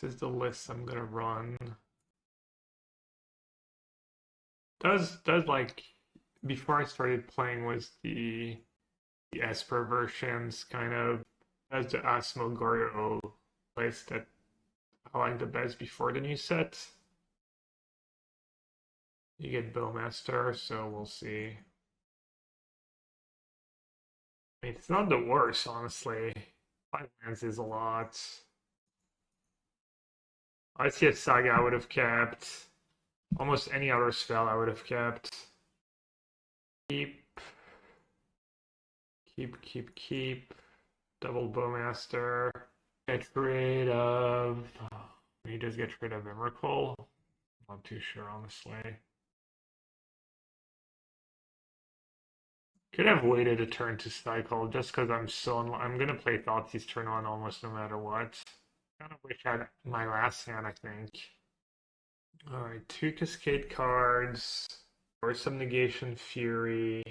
This is the list I'm gonna run. Does like before I started playing was the Esper versions kind of as the Asmo Goryo list that I like the best before the new set. You get Bowmaster, so we'll see. I mean, it's not the worst, honestly. 5 lands is a lot. I see a Saga I would have kept. Almost any other spell I would have kept. Keep. Keep. Double Bowmaster. Get rid of... He does get rid of Emrakul. Not too sure, honestly. Could have waited a turn to cycle just because I'm gonna play Thoughtseize turn on almost no matter what. Kind of wish I had my last hand, I think. Alright, 2 Cascade cards. Or some Negation Fury.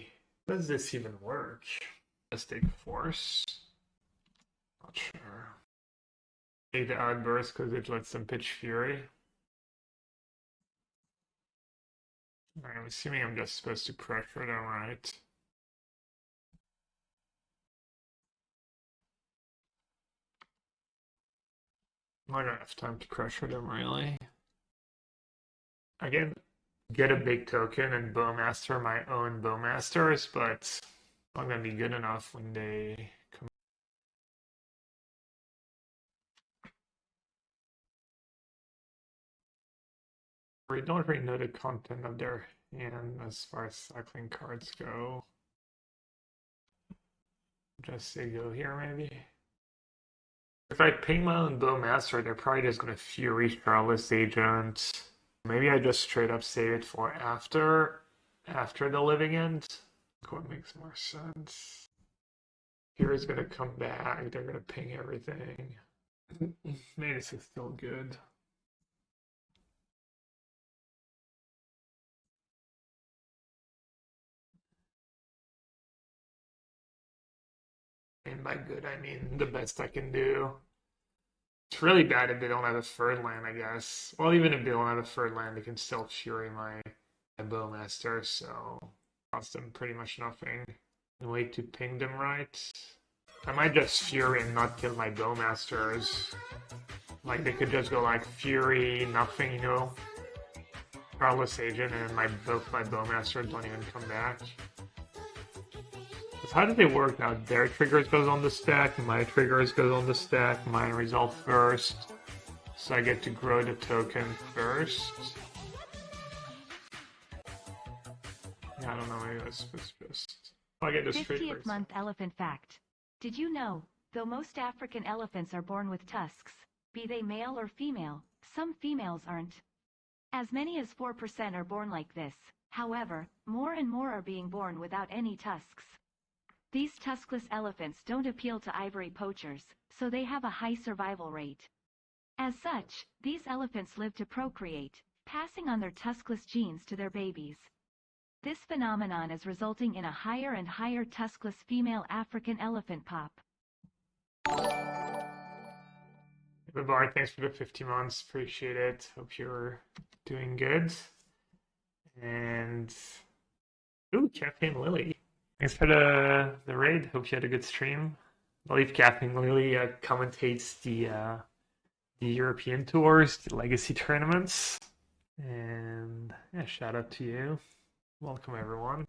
Does this even work? Mystic Force. Not sure. Take the Outburst because it lets them pitch Fury. Alright, I'm assuming I'm just supposed to pressure them, right? I'm not gonna have time to pressure them, really. Again, get a big token and Bowmaster my own Bowmasters, but it's not gonna be good enough when they come. We don't really know the content of their hand as far as cycling cards go. Just say go here, maybe. If I ping my own Bowmaster, they're probably just gonna Fury Charlotte's Agent. Maybe I just straight up save it for after the living end. What makes more sense? Fury's gonna come back, they're gonna ping everything. Maybe this is still good. And by good, I mean the best I can do. It's really bad if they don't have a third land, I guess. Well, even if they don't have a third land, they can still Fury my Bowmaster, so cost them pretty much nothing. And wait to ping them right. I might just Fury and not kill my Bowmasters. Like, they could just go like Fury, nothing, you know? Powerless Agent, and both my Bowmasters don't even come back. How do they work now? Their triggers goes on the stack, my triggers goes on the stack, mine result first. So I get to grow the token first. Yeah, I don't know, maybe that's just... I get the straight 50th month elephant fact. Did you know, though most African elephants are born with tusks, be they male or female, some females aren't. As many as 4% are born like this. However, more and more are being born without any tusks. These tuskless elephants don't appeal to ivory poachers, so they have a high survival rate. As such, these elephants live to procreate, passing on their tuskless genes to their babies. This phenomenon is resulting in a higher and higher tuskless female African elephant pop. Bye, thanks for the 50 months. Appreciate it. Hope you're doing good. And ooh, Caffeine Lily. Thanks for the raid. Hope you had a good stream. I believe Caffeine Lily commentates the European tours, the legacy tournaments. And yeah, shout out to you. Welcome everyone.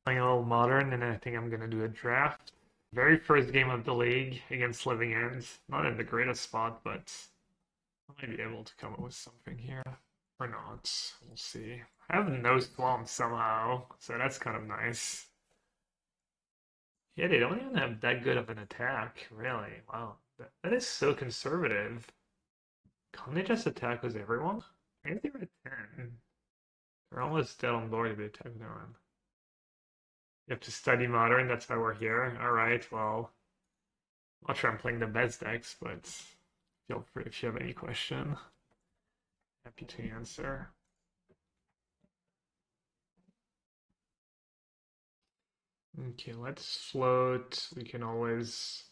Playing a little modern, and I think I'm gonna do a draft. Very first game of the league against Living Ends. Not in the greatest spot, but I might be able to come up with something here. Or not. We'll see. I have no swamp somehow, so that's kind of nice. Yeah, they don't even have that good of an attack, really. Wow. That is so conservative. Can't they just attack with everyone? I think they're at 10. They're almost dead on board to be attacked with everyone. You have to study modern, that's why we're here. Alright, well. I'm not sure I'm playing the best decks, but feel free if you have any question. Happy to answer. Okay, let's float. We can always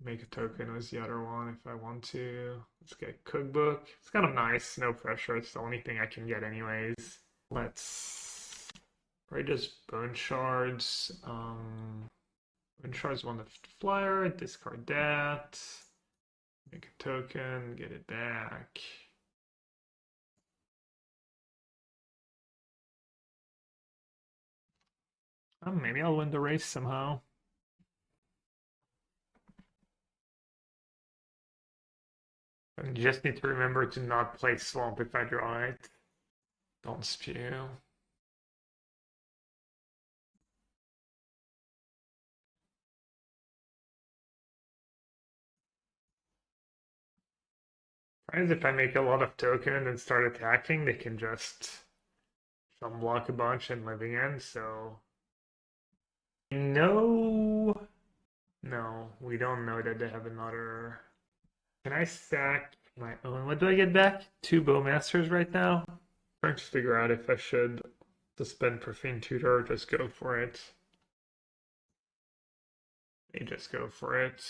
Make a token was the other one if I want to. Let's get Cookbook. It's kind of nice, no pressure. It's the only thing I can get anyways. Let's probably just Bone Shards. Bone Shards one to flyer, discard that. Make a token, get it back. Maybe I'll win the race somehow. I just need to remember to not play Swamp if I draw it. Don't spew. If I make a lot of token and start attacking, they can just block a bunch and living end, so... No, we don't know that they have another... Can I stack my own? What do I get back? 2 Bowmasters right now? I'm trying to figure out if I should suspend Profane Tutor or just go for it. May just go for it.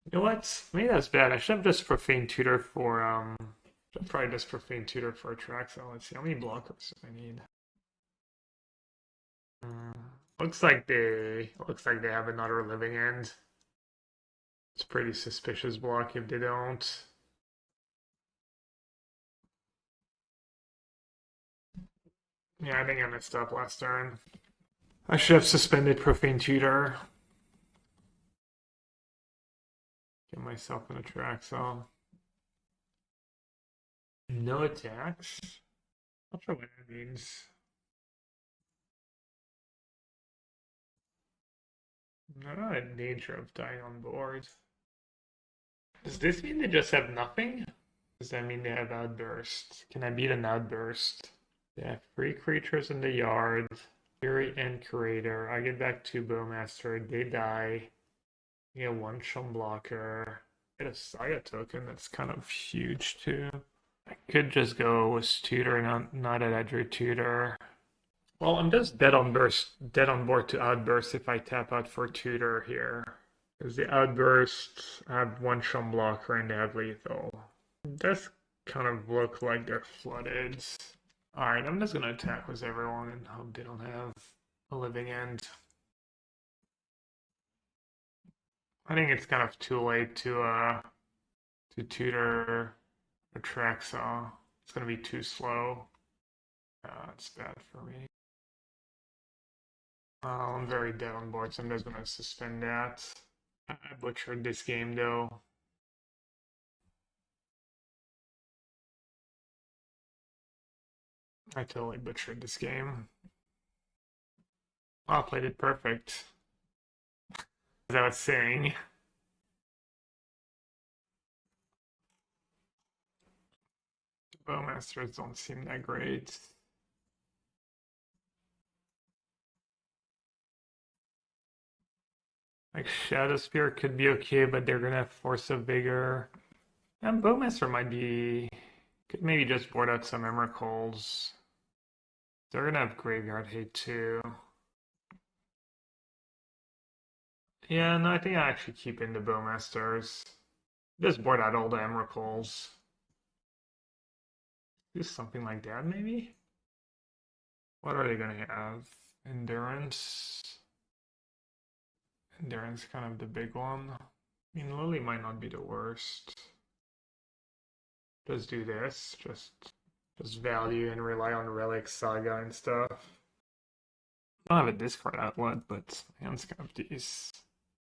You know what? Maybe that's bad. I should have just Profane Tutor for probably just Profane Tutor for Atraxa. Let's see how many blockers I need. Looks like they have another living end. It's pretty suspicious block if they don't. Yeah, I think I messed up last turn. I should have suspended Profane Tutor. Get myself an Atraxa. No attacks? Not sure what that means. No danger of dying on board. Does this mean they just have nothing? Does that mean they have Outburst? Can I beat an Outburst? They have 3 creatures in the yard. Fury and Curator. I get back 2 Bowmaster. They die. You get 1 Chum Blocker. Get a Saga token. That's kind of huge too. I could just go with Tutor, not at Edger Tutor. Well, I'm just dead on board to Outburst if I tap out for Tutor here. Because the Outburst have 1 Chum Blocker and they have lethal. It does kind of look like they're flooded. Alright, I'm just gonna attack with everyone and hope they don't have a living end. I think it's kind of too late to tutor Atraxa. It's gonna be too slow. It's bad for me. I'm very dead on board, so I'm just gonna suspend that. I butchered this game though. I totally butchered this game. I played it perfect. As I was saying. The Bowmasters don't seem that great. Like Shadow Spear could be okay, but they're gonna have Force of Vigor. And Bowmaster might be... Could maybe just board out some Emrakuls. They're gonna have Graveyard Hate too. Yeah, no, I think I actually keep in the Bowmasters. Just board out all the Emrakuls. Do something like that, maybe? What are they gonna have? Endurance. Endurance kind of the big one. I mean, Lily might not be the worst. Just do this. Just value and rely on Relic, Saga, and stuff. I don't have a discard outlet, but hands kind of these.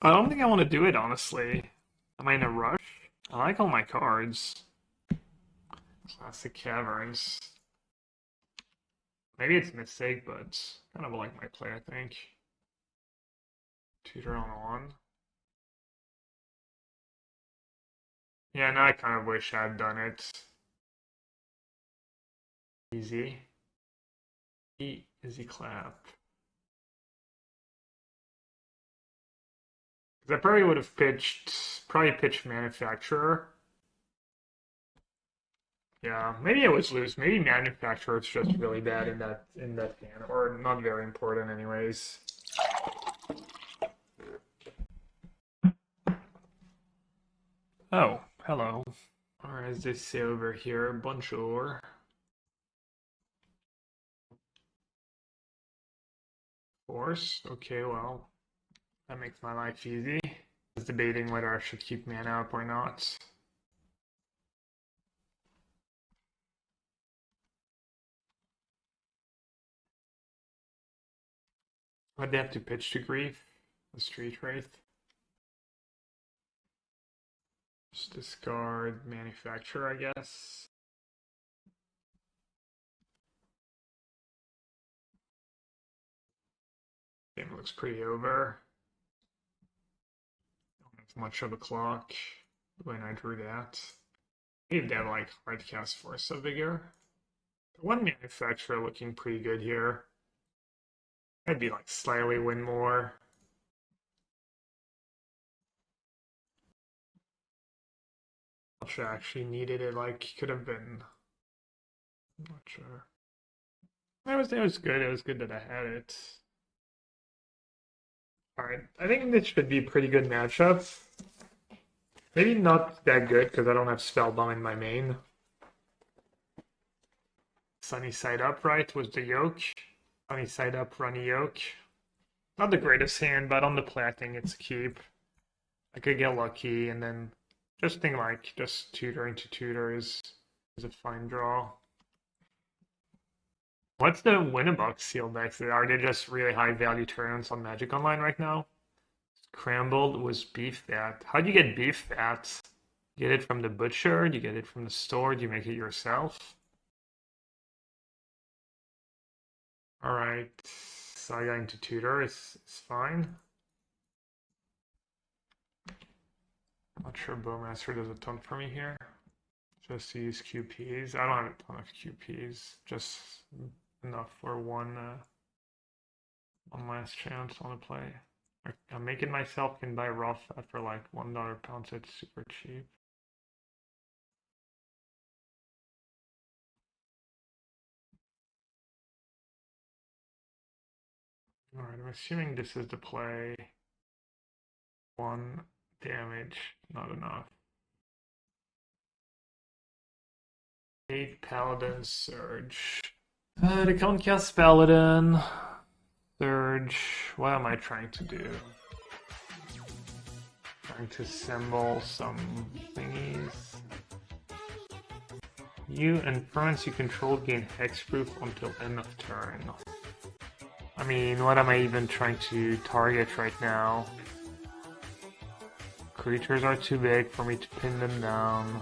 I don't think I want to do it, honestly. Am I in a rush? I like all my cards. Classic Caverns. Maybe it's a mistake, but kind of like my play, I think. Tutor on. Yeah, now I kind of wish I had done it. Easy. Easy clap. Because I probably would have pitched Manufacturer. Yeah, maybe I was loose. Maybe Manufacturer is just really bad in that hand, or not very important anyways. Oh, hello. Or as they say over here, bonjour. Force? Okay, well, that makes my life easy. I was debating whether I should keep mana up or not. Why'd they have to pitch to grief? The Street Wraith? Just discard Manufacturer, I guess. Game looks pretty over. Don't have much of a clock when I drew that. Maybe they have like hard cast Force of Vigor. The one Manufacturer looking pretty good here. I'd be like slightly win more. Not sure I actually needed it, like could have been. I'm not sure. It was good. It was good that I had it. Alright, I think this should be a pretty good matchup. Maybe not that good because I don't have Spellbomb in my main. Sunny side up, right, was the yoke. Sunny side up, runny yoke. Not the greatest hand, but on the play I think it's a keep. I could get lucky and then just think like just tutoring to tutor is a fine draw. What's the Winnabox seal decks? Are they just really high value turns on Magic Online right now? Scrambled was beef fat. How do you get beef fat? You get it from the butcher? Do you get it from the store? Do you make it yourself? Alright, so I got into tutor, it's fine. Not sure Bowmaster does a ton for me here. Just to use QPs. I don't have a ton of QPs, just enough for one last chance on a play. I'm making myself can buy raw fat for like $1 pounds. It's super cheap. Alright, I'm assuming this is the play. 1 damage, not enough. 8 Paladin Surge. They can't cast Paladin. Surge. What am I trying to do? Trying to assemble some thingies. You and friends you control gain hexproof until end of turn. I mean, what am I even trying to target right now? Creatures are too big for me to pin them down.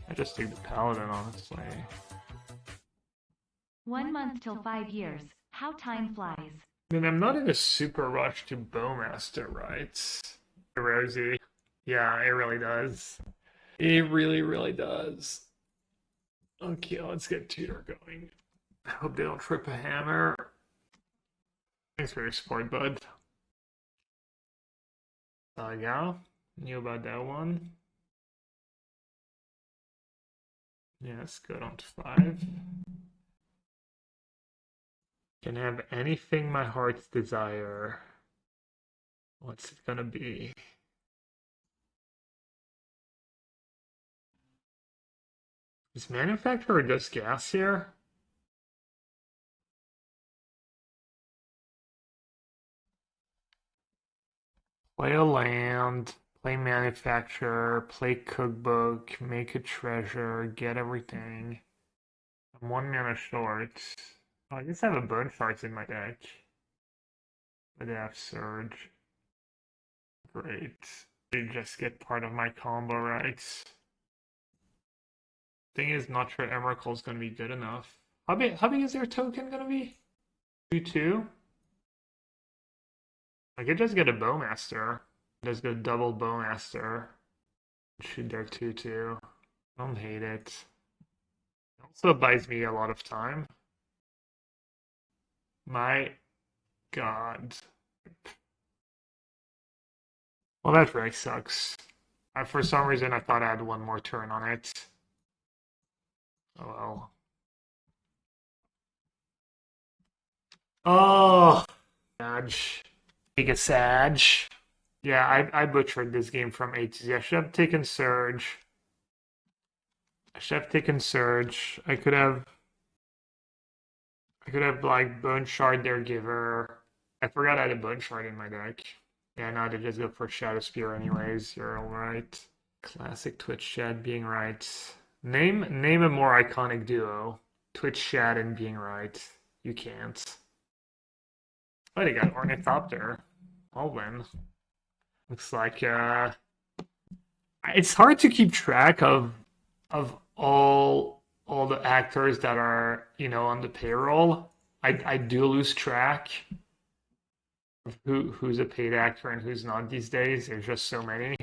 I just take the Paladin, honestly. 1 month till 5 years. How time flies. I mean, I'm not in a super rush to Bowmaster, right? Rosie. Yeah, it really does. It really, really does. Okay, let's get Tutor going. I hope they don't trip a hammer. Thanks for your support, bud. Yeah, knew about that one. Yes, go down to 5. Can have anything my heart's desire. What's it gonna be? Is Manufacturer just gas here? Play a land, play Manufacturer, play Cookbook, make a treasure, get everything. I'm 1 mana short. Oh, I just have a Bone Shards in my deck. But they have Surge. Great. You just get part of my combo, right? Thing is, not sure Emrakul is going to be good enough. How big is their token going to be? 2/2? I could just get a Bowmaster. Just go double Bowmaster. Shoot their 2/2. Don't hate it. It also buys me a lot of time. My god. Well, that really sucks. For some reason, I thought I had 1 more turn on it. Oh well. Oh, Sag. Take a Sag. Yeah, I butchered this game from A to Z. I should have taken Surge. I could have like Bone Shard their giver. I forgot I had a Bone Shard in my deck. Yeah, no, they just go for Shadow Spear anyways. You're alright. Classic Twitch chat being right. Name a more iconic duo. Twitch chat and being right. You can't. Oh, they got Ornithopter. I'll win. Looks like it's hard to keep track of all the actors that are, on the payroll. I do lose track of who's a paid actor and who's not these days. There's just so many.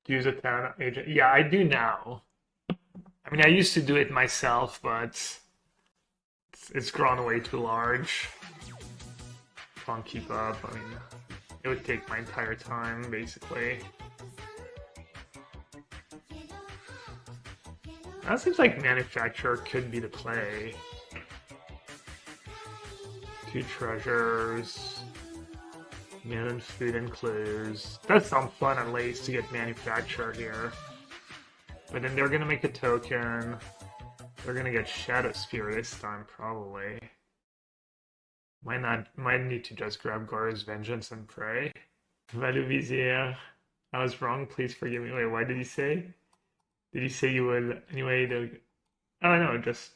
Use a town agent. Yeah, I do now. I mean, I used to do it myself, but it's grown way too large. Can't keep up. I mean, it would take my entire time, basically. That seems like Manufacturer could be the play. 2 treasures. Million food and clues. That sounds fun at least to get Manufacturer here. But then they're gonna make a token. They're gonna get Shadow Spear this time, probably. Might need to just grab Goryo's Vengeance and pray. Valuvizier. I was wrong, please forgive me. Wait, what did he say? Did he say you would anyway? Oh no, just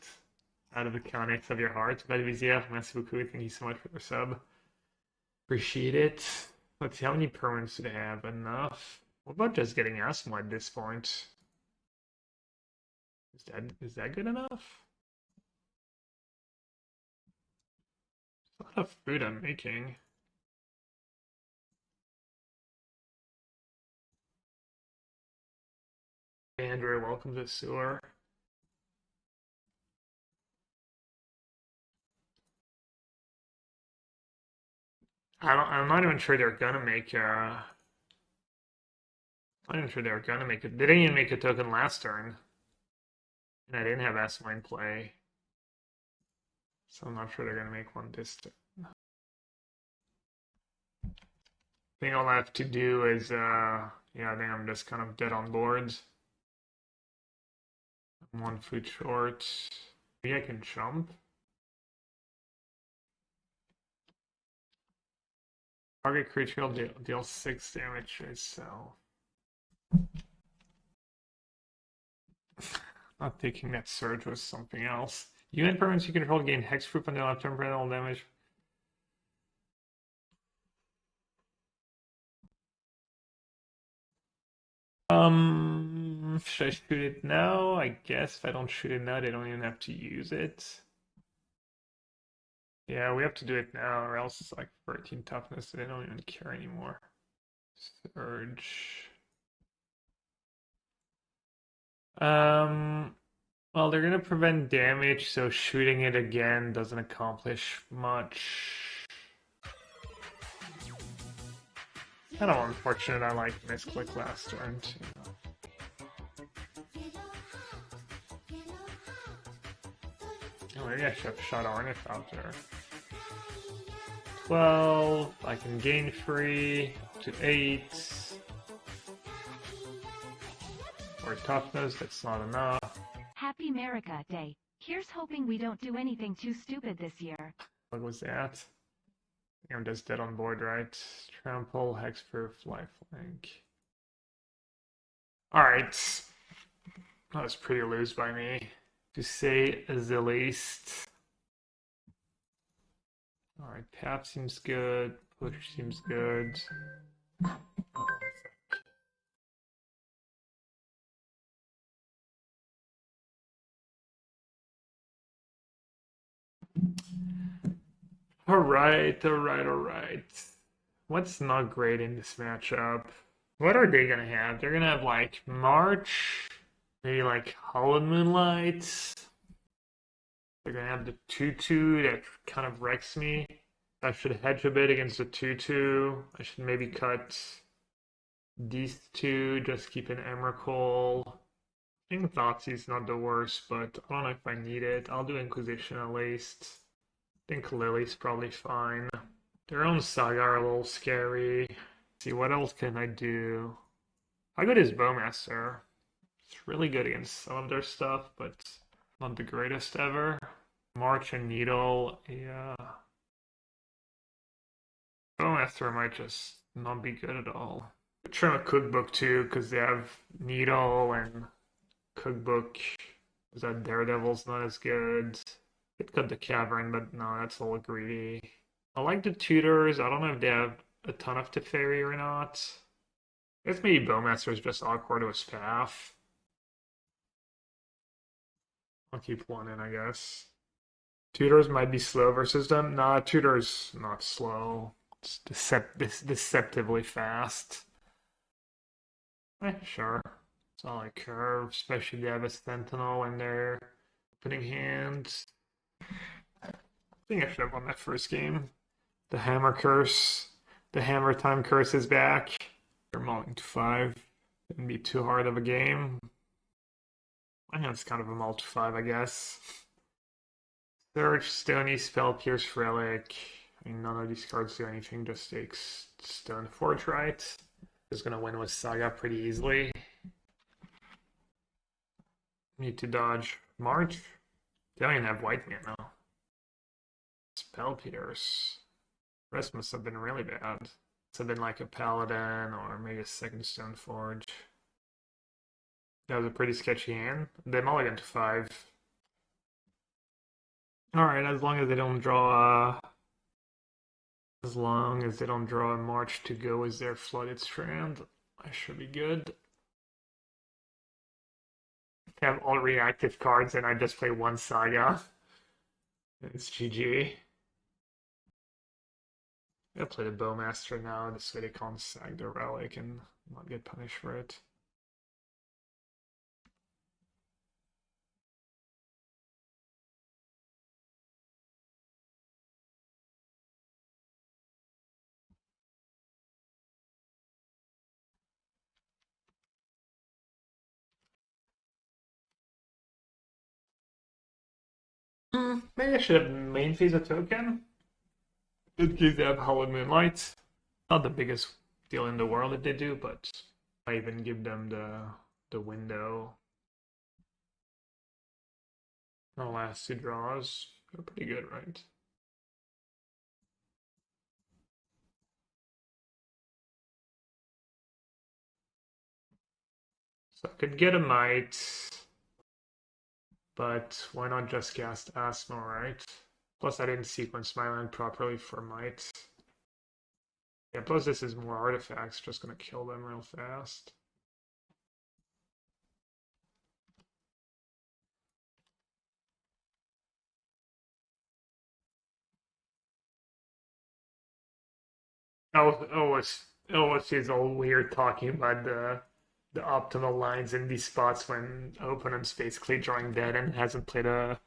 out of the kindness of your heart. Valuvizier, merci beaucoup. Thank you so much for the sub. Appreciate it. Let's see, how many permanents do they have? Enough. What about just getting Asmo at this point? Is that good enough? A lot of food I'm making. Andrew, welcome to the sewer. I'm not even sure they're gonna make I'm not even sure they're gonna make it. They didn't even make a token last turn. And I didn't have Asmo in play. So I'm not sure they're gonna make one this turn. Thing I'll have to do is yeah, I think I'm just kind of dead on boards. I'm 1 food short. Maybe I can jump. Target creature will deal 6 damage, so not taking that surge was something else. Unit permanents you control gain hexproof until after temporal damage. Should I shoot it now? I guess if I don't shoot it now, they don't even have to use it. Yeah, we have to do it now, or else it's like 13 toughness, so they don't even care anymore. Surge. Well, they're gonna prevent damage, so shooting it again doesn't accomplish much. Kind of unfortunate. I like misclick last turn too. Oh, maybe I should have shot Ornithopter. 12. I can gain free to 8. Or toughness, that's not enough. Happy America Day. Here's hoping we don't do anything too stupid this year. What was that? I'm just dead on board, right? Trample, hexproof, lifelink. Alright. That was pretty loose by me, to say the least. Alright, Path seems good. Push seems good. Alright. What's not great in this matchup? What are they gonna have? They're gonna have like March, maybe like Hollow Moonlight. They're gonna have the 2/2 that kind of wrecks me. I should hedge a bit against the 2/2. I should maybe cut these 2, just keep an Emrakul. I think Thoughtsei's not the worst, but I don't know if I need it. I'll do Inquisition at least. I think Lily's probably fine. Their own Saga are a little scary. Let's see, what else can I do? How good is Bowmaster? It's really good against some of their stuff, but not the greatest ever. March and Needle, yeah. Bowmaster might just not be good at all. Trim a Cookbook too, because they have Needle and Cookbook. Is that Daredevil's not as good? Could cut the Cavern, but no, that's all greedy. I like the Tutors. I don't know if they have a ton of Teferi or not. I guess maybe Bowmaster is just awkward with Path. I'll keep one in, I guess. Tutors might be slow versus them. Nah, Tutors not slow. It's deceptively fast. Sure. It's all like curve, especially if they have a Sentinel in their opening hand. I think I should have won that first game. The Hammer Curse. The Hammer Time Curse is back. They're mulling to 5. Wouldn't be too hard of a game. I think it's kind of a mull to 5, I guess. Search, Stony, Spell, Pierce, Relic. I mean, none of these cards do anything, just takes Stone Forge, right? Just gonna win with Saga pretty easily. Need to dodge March. They don't even have white mana now. Spell Pierce. Rest must have been really bad. Must have been like a Paladin or maybe a second Stone Forge. That was a pretty sketchy hand. They mulligan to 5. Alright, as long as they don't draw a March to go as their Flooded Strand, I should be good. I have all reactive cards and I just play one Saga. It's GG. I'll play the Bowmaster now, this way they can't sag the Relic and not get punished for it. Maybe I should have main phase a token. In case they have Hallowed Moonlight. Not the biggest deal in the world if they do, but I even give them the window. The last 2 draws are pretty good, right? So I could get a Mite, but why not just cast Asmo, right? Plus I didn't sequence my land properly for Mite. Yeah, plus this is more artifacts, just gonna kill them real fast. She's all weird talking about the optimal lines in these spots when opponent's basically drawing dead and hasn't played a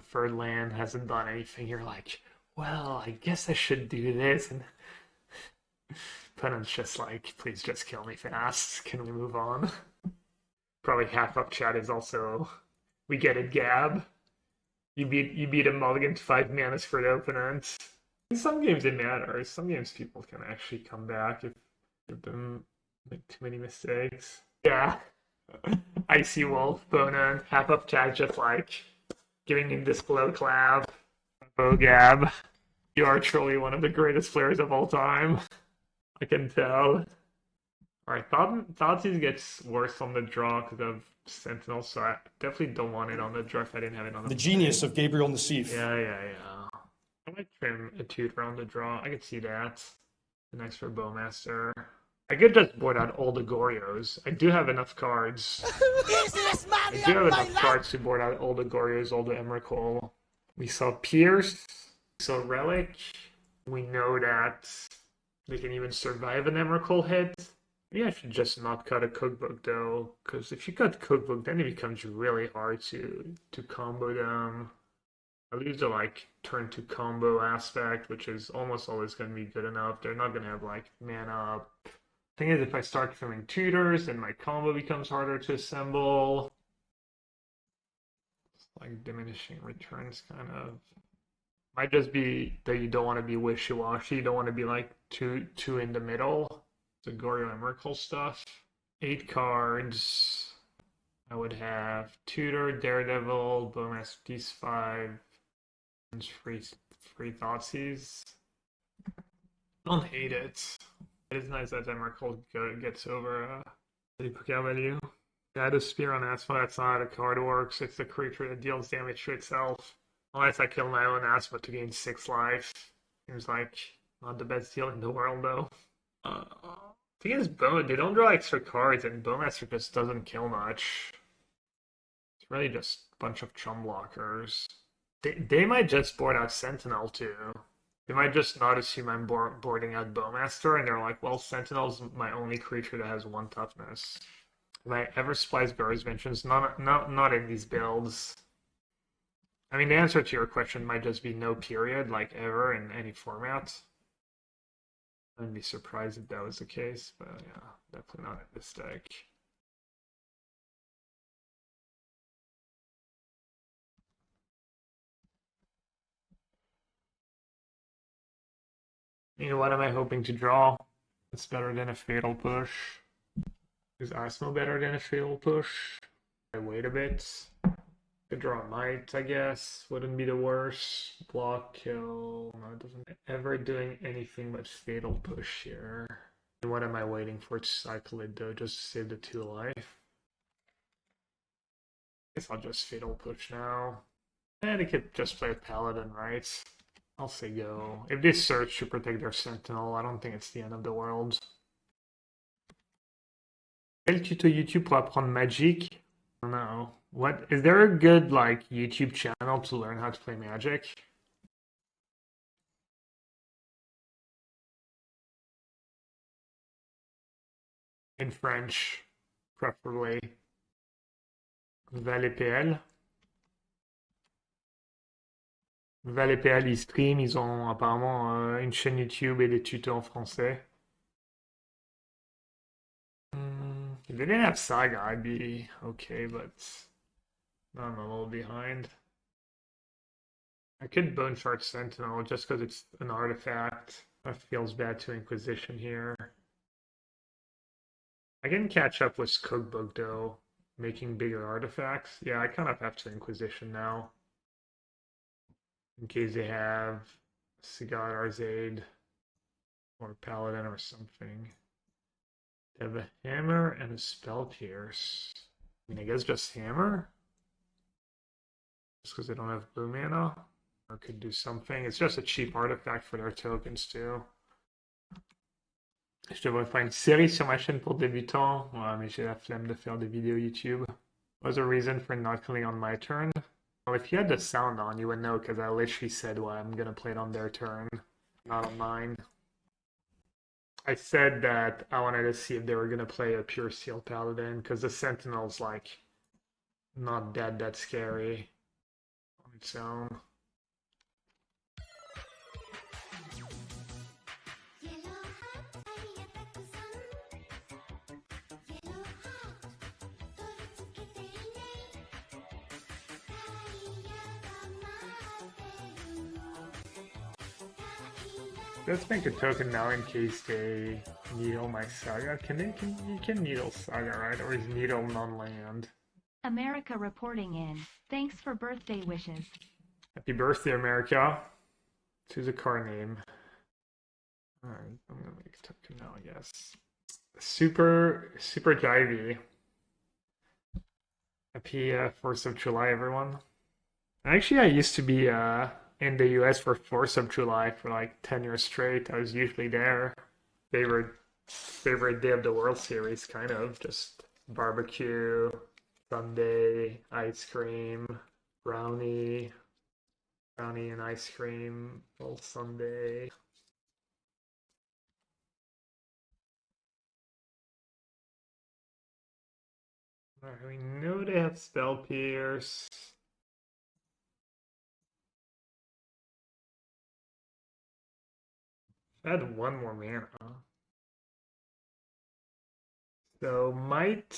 third land, hasn't done anything. You're like, well, I guess I should do this, and opponent's just like, please just kill me fast. Can we move on? Probably half up chat is also, we get it, Gab. You beat a mulligan to 5 manas for the opponent. In some games it matters. Some games people can actually come back if them make too many mistakes. Yeah. Icy Wolf, Bonan, half up chat just like giving me this blow clap. Oh Gab, you are truly one of the greatest players of all time. I can tell. Alright, Thoughtseize gets worse on the draw because of Sentinel, so I definitely don't want it on the draw if I didn't have it on the genius of Gabriel Nassif. Yeah. I might trim a Tutor on the draw. I could see that. The next for Bowmaster. I could just board out all the Goryos. I do have enough cards. I do have enough cards to board out all the Goryos, all the Emrakul. We saw Pierce. We saw Relic. We know that they can even survive an Emrakul hit. Maybe I should just not cut a Cookbook though, because if you cut Cookbook, then it becomes really hard to combo them. I lose the like turn to combo aspect, which is almost always going to be good enough. They're not going to have like mana up. Thing is, if I start trimming tutors, then my combo becomes harder to assemble. like diminishing returns kind of. Might just be that you don't want to be wishy-washy. You don't want to be like too in the middle. The Goryo Emrakul stuff. 8 cards. I would have Tutor, Daredevil, Bowmasters, these 5, and free Thoughtseize. I don't hate it. It is nice that Emrakul gets over the Poker value. Yeah, the Spear on Asmo, that's not how the card works. It's the creature that deals damage to itself. Unless I kill my own Asmo to gain 6 life. Seems like not the best deal in the world, though. Thing is, they don't draw extra cards, and Bowmaster just doesn't kill much. It's really just a bunch of chum blockers. They might just board out Sentinel, too. They might just not assume I'm boarding out Bowmaster, and they're like, well, Sentinel's my only creature that has 1 toughness. Am I ever splice Burrow's Vengeance? Not in these builds. I mean, the answer to your question might just be no period, like ever in any format. I wouldn't be surprised if that was the case, but yeah, definitely not in this deck. You know, what am I hoping to draw? It's better than a Fatal Push. Is Asmo better than a Fatal Push? I wait a bit. Could draw a Mite, I guess. Wouldn't be the worst. Block, kill. No, it doesn't ever doing anything but Fatal Push here. And what am I waiting for to cycle it though? Just to save the 2 life. Guess I'll just Fatal Push now. And it could just play a Paladin, right? I'll say go. If they search to protect their Sentinel, I don't think it's the end of the world. Quel tuto YouTube pour apprendre Magic? I don't know. What is there a good like YouTube channel to learn how to play Magic? In French, preferably. ValPL. ValPL, ils stream, ils ont apparemment une chaîne YouTube et des tutos en français. If they didn't have Saga, I'd be okay, but I'm a little behind. I could Bone Shards Sentinel just because it's an artifact. That feels bad to Inquisition here. I can catch up with Cookbook though, making bigger artifacts. Yeah, I kind of have to Inquisition now. In case they have Cigar Arzade or Paladin or something. They have a Hammer and a Spell Pierce. I mean, I guess just Hammer? Just because they don't have blue mana? Or could do something. It's just a cheap artifact for their tokens too. Je devrais faire une série sur ma chaîne pour débutants. Ouais, mais j'ai la flemme de faire des vidéos YouTube. What's the reason for not killing on my turn? Well, if you had the sound on, you would know because I literally said, well, I'm gonna play it on their turn, not on mine. I said that I wanted to see if they were gonna play a pure Steel Paladin because the Sentinel's like not that scary on its own. Let's make a token now in case they needle my Saga. You can needle Saga, right? Or is needle non-land? America reporting in. Thanks for birthday wishes. Happy birthday, America. Choose a card name. Alright, I'm gonna make a token now, I guess. Super Jivey. Happy 4th of July, everyone. Actually, I used to be in the US for 4th of July for like 10 years straight. I was usually there. Favorite day of the World Series, kind of. Just barbecue, Sunday, ice cream, brownie and ice cream all Sunday. Alright, we know they have Spell Pierce. I had 1 more mana. So might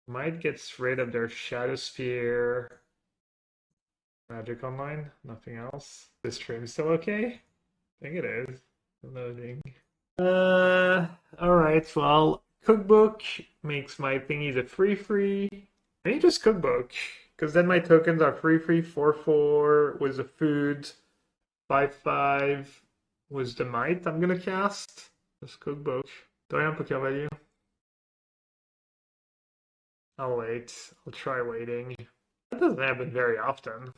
Might gets rid of their Shadow Spear. Magic Online, nothing else. This stream's still okay? I think it is. Loading. Alright, well, Cookbook makes my thingies a free. I need just Cookbook, because then my tokens are free, 4/4 was the food, 5/5 was the Mite I'm gonna cast. Just Cookbook. Do I have Poké value? I'll wait. I'll try waiting. That doesn't happen very often.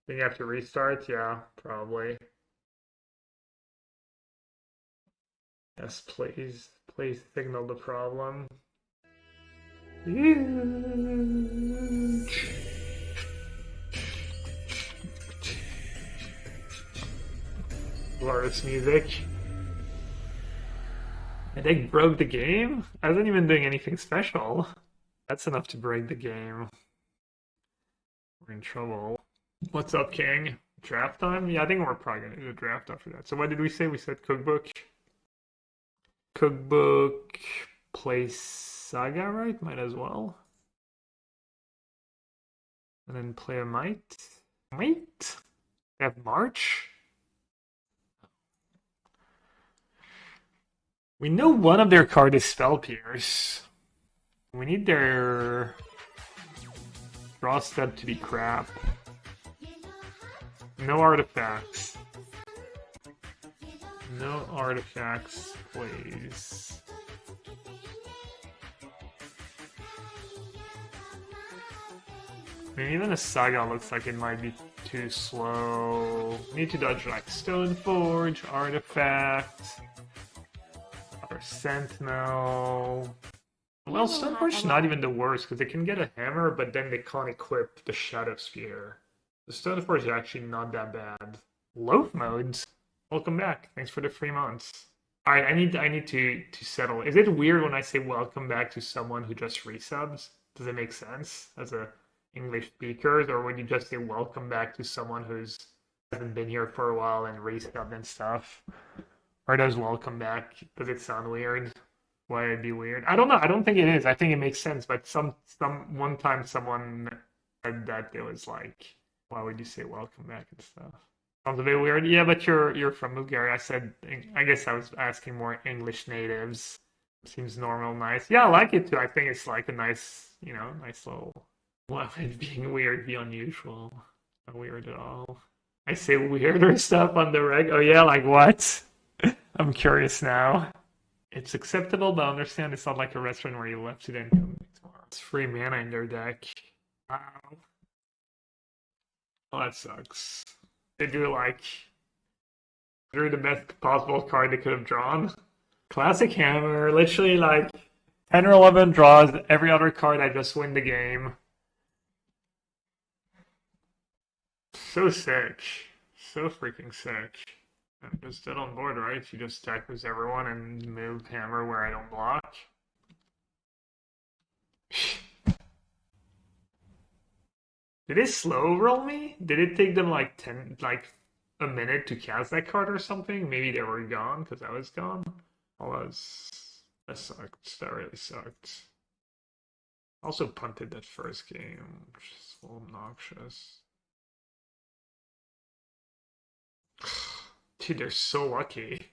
Think I have to restart? Yeah, probably. Yes, please. Please signal the problem. Huge. Glorious music. I think broke the game? I wasn't even doing anything special. That's enough to break the game. We're in trouble. What's up, King? Draft time? Yeah, I think we're probably gonna do a draft after that. So what did we say? We said Cookbook. Cookbook, play Saga, right? Might as well. And then play a Mite. Mite? Have March? We know one of their cards is Spell Pierce. We need their draw step to be crap. No artifacts. No artifacts, please. I mean, even a Saga looks like it might be too slow. Need to dodge like Stoneforge, Artifact, or Sentinel. Well, Stoneforge is not even the worst because they can get a hammer, but then they can't equip the Shadow Spear. The Stoneforge is actually not that bad. Loaf modes. Welcome back. Thanks for the 3 months. All right, I need to settle. Is it weird when I say welcome back to someone who just resubs? Does it make sense as a English speaker, or would you just say welcome back to someone who's hasn't been here for a while and resubbed and stuff? Or does welcome back? Does it sound weird? Why it'd be weird? I don't know. I don't think it is. I think it makes sense. But one time someone said that it was like, why would you say welcome back and stuff? Sounds a bit weird. Yeah, but you're from Bulgaria. I guess I was asking more English natives. Seems normal, nice. Yeah, I like it too. I think it's like a nice, nice little. Why would it being weird be unusual? Not weird at all. I say weirder stuff on the reg. Oh yeah, like what? I'm curious now. It's acceptable, but I understand it's not like a restaurant where you left it and come back tomorrow. It's free mana in their deck. Wow. Well, that sucks. They drew the best possible card they could have drawn. Classic hammer, literally like 10 or 11 draws, every other card I just win the game. So sick. So freaking sick. I'm just dead on board, right? You just attack with everyone and move hammer where I don't block. Did it slow roll me? Did it take them like a minute to cast that card or something? Maybe they were gone because I was gone. Well, that sucked. That really sucked. Also punted that first game, which is a little obnoxious. Dude, they're so lucky.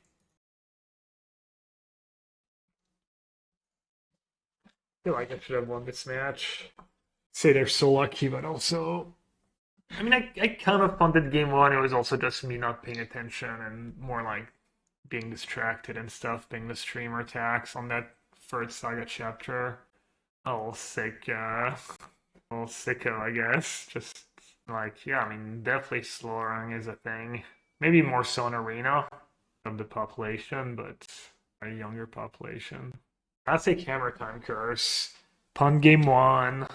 I feel like I should have won this match. Say they're so lucky, but also, I mean, I kind of punted game one. It was also just me not paying attention and more like being distracted and stuff, being the streamer attacks on that first Saga chapter. Oh, sick, little sicko, I guess. Just like, yeah, I mean, definitely slowing is a thing. Maybe more so in Arena of the population, but a younger population. I'd say Hammer Time Curse. Punt game one.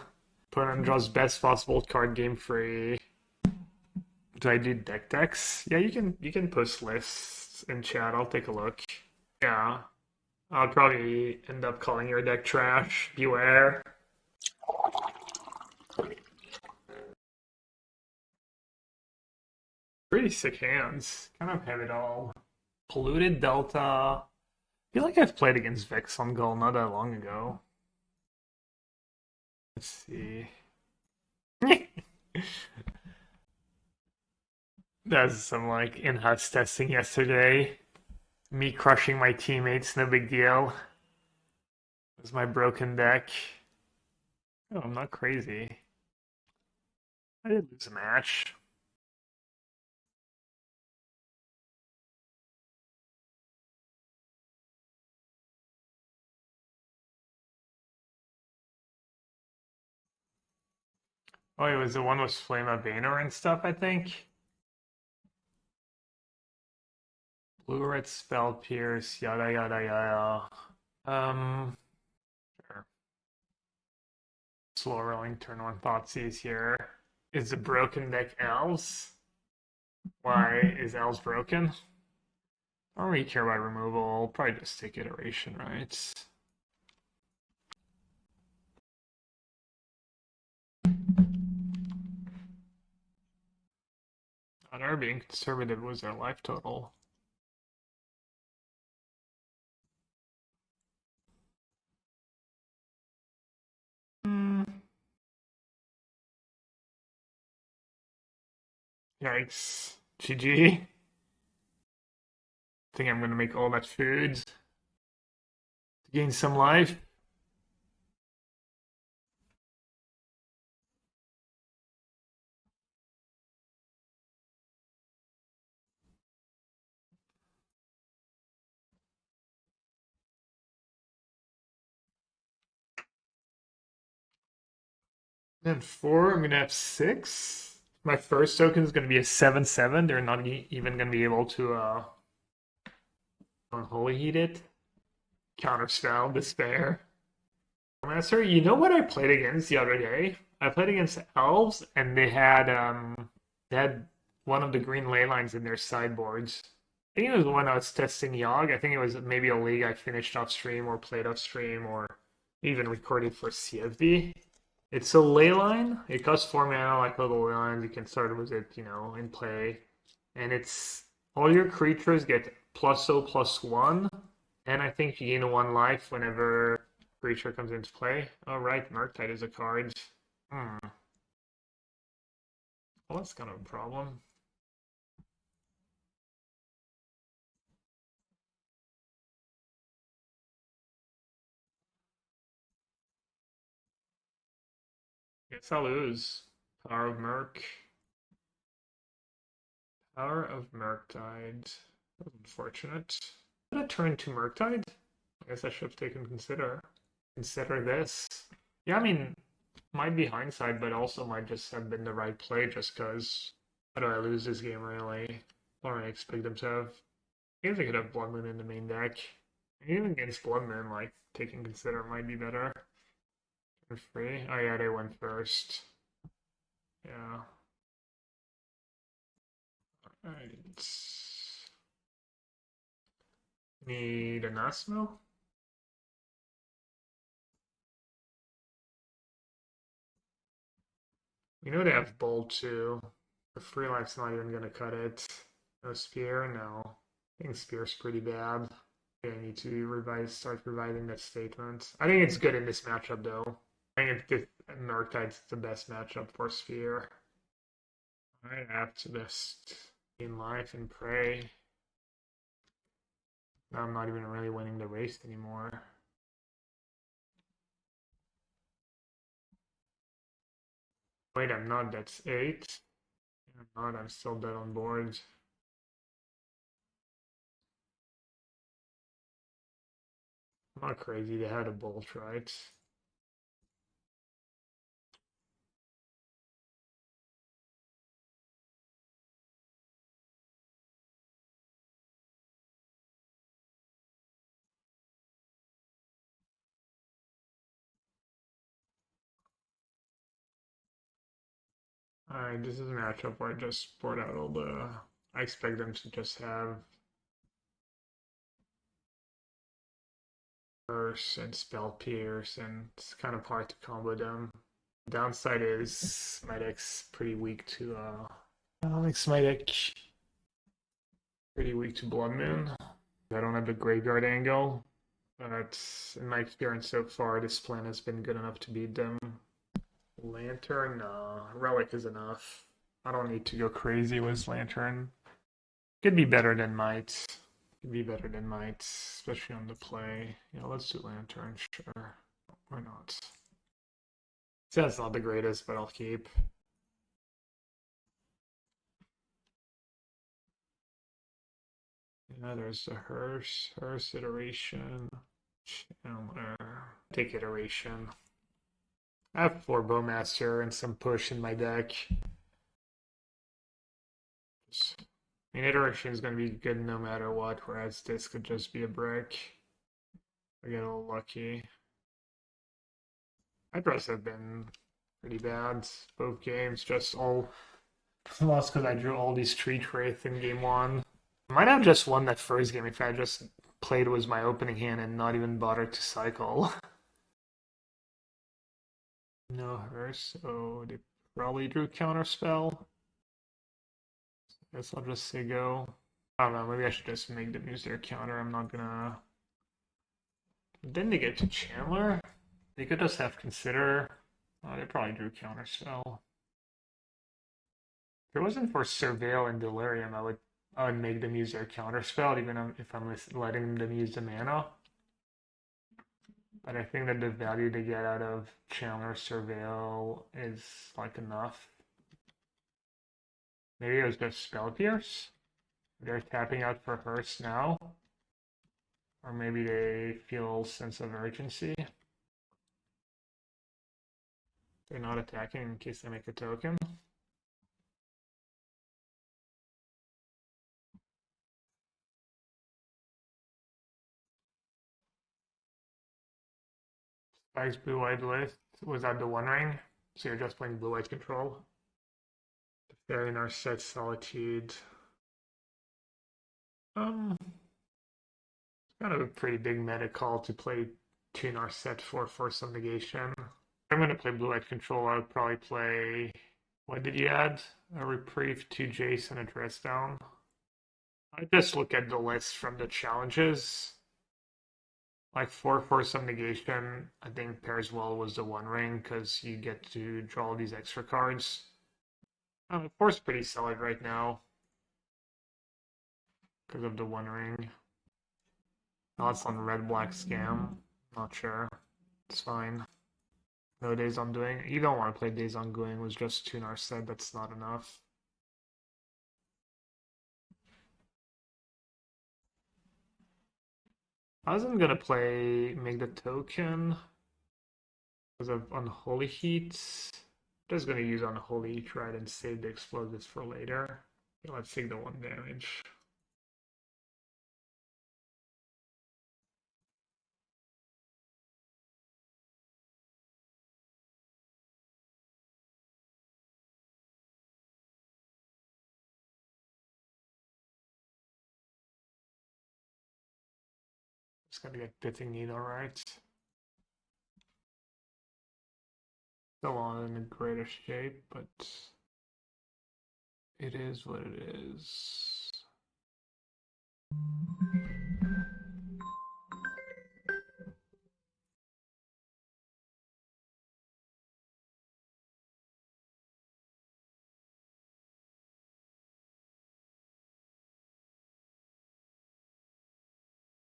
Opponent draws best possible card game free. Do I do deck decks? Yeah, you can post lists in chat. I'll take a look. Yeah. I'll probably end up calling your deck trash. Beware. Pretty sick hands. Kind of have it all. Polluted Delta. I feel like I've played against Vex on Gull not that long ago. Let's see. That's some like in-house testing yesterday. Me crushing my teammates, no big deal. It was my broken deck. Oh, I'm not crazy. I did lose a match. Oh, it was the one with Flame of Banner and stuff, I think. Blue red spell pierce, yada yada yada. Sure. Slow rolling turn one Thoughtseize here. Is the broken deck elves? Why is elves broken? I don't really care about removal. I'll probably just take iteration, right? On our being conservative was their life total. Yikes. GG. Think I'm gonna make all that food to gain some life. Then 4, I'm gonna have 6. My first token is gonna be a 7/7. They're not even gonna be able to unholy heat it. Counterspell, despair. Master, you know what I played against the other day? I played against elves, and they had one of the green ley lines in their sideboards. I think it was when I was testing Yogg. I think it was maybe a league I finished off stream or played off stream or even recorded for CFD. It's a ley line. It costs 4 mana like little ley lines. You can start with it, in play. And it's all your creatures get +0/+1. And I think you gain 1 life whenever creature comes into play. Oh, right, Murktide is a card. Well, that's kind of a problem. Guess I'll lose. Power of Murk. Power of Murktide. That's unfortunate. Did I turn to Murktide? I guess I should have taken consider this. Yeah, I mean, might be hindsight, but also might just have been the right play just because how do I lose this game really? I don't really expect them to have. I guess I could have Blood Moon in the main deck. Even against Blood Moon, like, taking consider might be better. Turn free. Oh yeah, they went first. Yeah. Alright. Need an Asmo? We know they have Bolt too. The free life's not even gonna cut it. No Spear, no. I think Spear's pretty bad. I need to start revising that statement. I think it's good in this matchup though. I think Murktide's the best matchup for Spear. I have to just in life and pray. Now I'm not even really winning the race anymore. Wait, I'm not. That's 8. I'm not. I'm still dead on board. I'm not crazy. They had a bolt, right? Alright, this is a matchup where I just board out all the... I expect them to just have Curse and Spell Pierce, and it's kind of hard to combo them. Downside is my deck's pretty weak to my deck pretty weak to Blood Moon. I don't have the graveyard angle, but in my experience so far, this plan has been good enough to beat them. Lantern? No. Relic is enough. I don't need to go crazy with Lantern. Could be better than Mite. Could be better than Mite, especially on the play. Yeah, let's do Lantern, sure. Why not? So that's not the greatest, but I'll keep. Yeah, there's the Hearse iteration. Chandler. Take iteration. I have 4 Bowmaster and some push in my deck. I mean, iteration is going to be good no matter what, whereas this could just be a brick. I get a little lucky. My draws have been pretty bad both games, just all lost because I drew all these Street Wraith in game 1. I might have just won that first game if I just played with my opening hand and not even bothered to cycle. No Hearse, so they probably drew Counterspell. Guess I'll just say go. I don't know, maybe I should just make them use their counter. I'm not gonna. Then they get to Chandler. They could just have Consider. Oh, they probably drew Counterspell. If it wasn't for Surveil and Delirium, I would make them use their Counterspell, even if I'm letting them use the mana. But I think that the value they get out of Chandler Surveil is like enough. Maybe it was just Spell Pierce. They're tapping out for Hearse now. Or maybe they feel sense of urgency. They're not attacking in case they make a token. Spike's blue-white list. Was that the One Ring? So you're just playing blue-white control? Fairy Narset Solitude. It's kind of a pretty big meta call to play 2 Narset for some negation. If I'm going to play blue-white control, I would probably play... What did you add? A Reprieve, 2 Jace, and a Dress Down. I just look at the list from the challenges. Like 4 some negation, I think pairs well with the One Ring because you get to draw these extra cards. 4's pretty solid right now because of the One Ring. Now it's on red-black scam. Not sure. It's fine. No Days Undoing. You don't want to play Days Undoing with just 2 Narset. That's not enough. I wasn't gonna make the token because of Unholy Heat. Just gonna use Unholy Heat right and save the explosives for later. Okay, let's take the 1 damage. Just gotta get Pithing Needle right. Still on in the greatest shape, but it is what it is.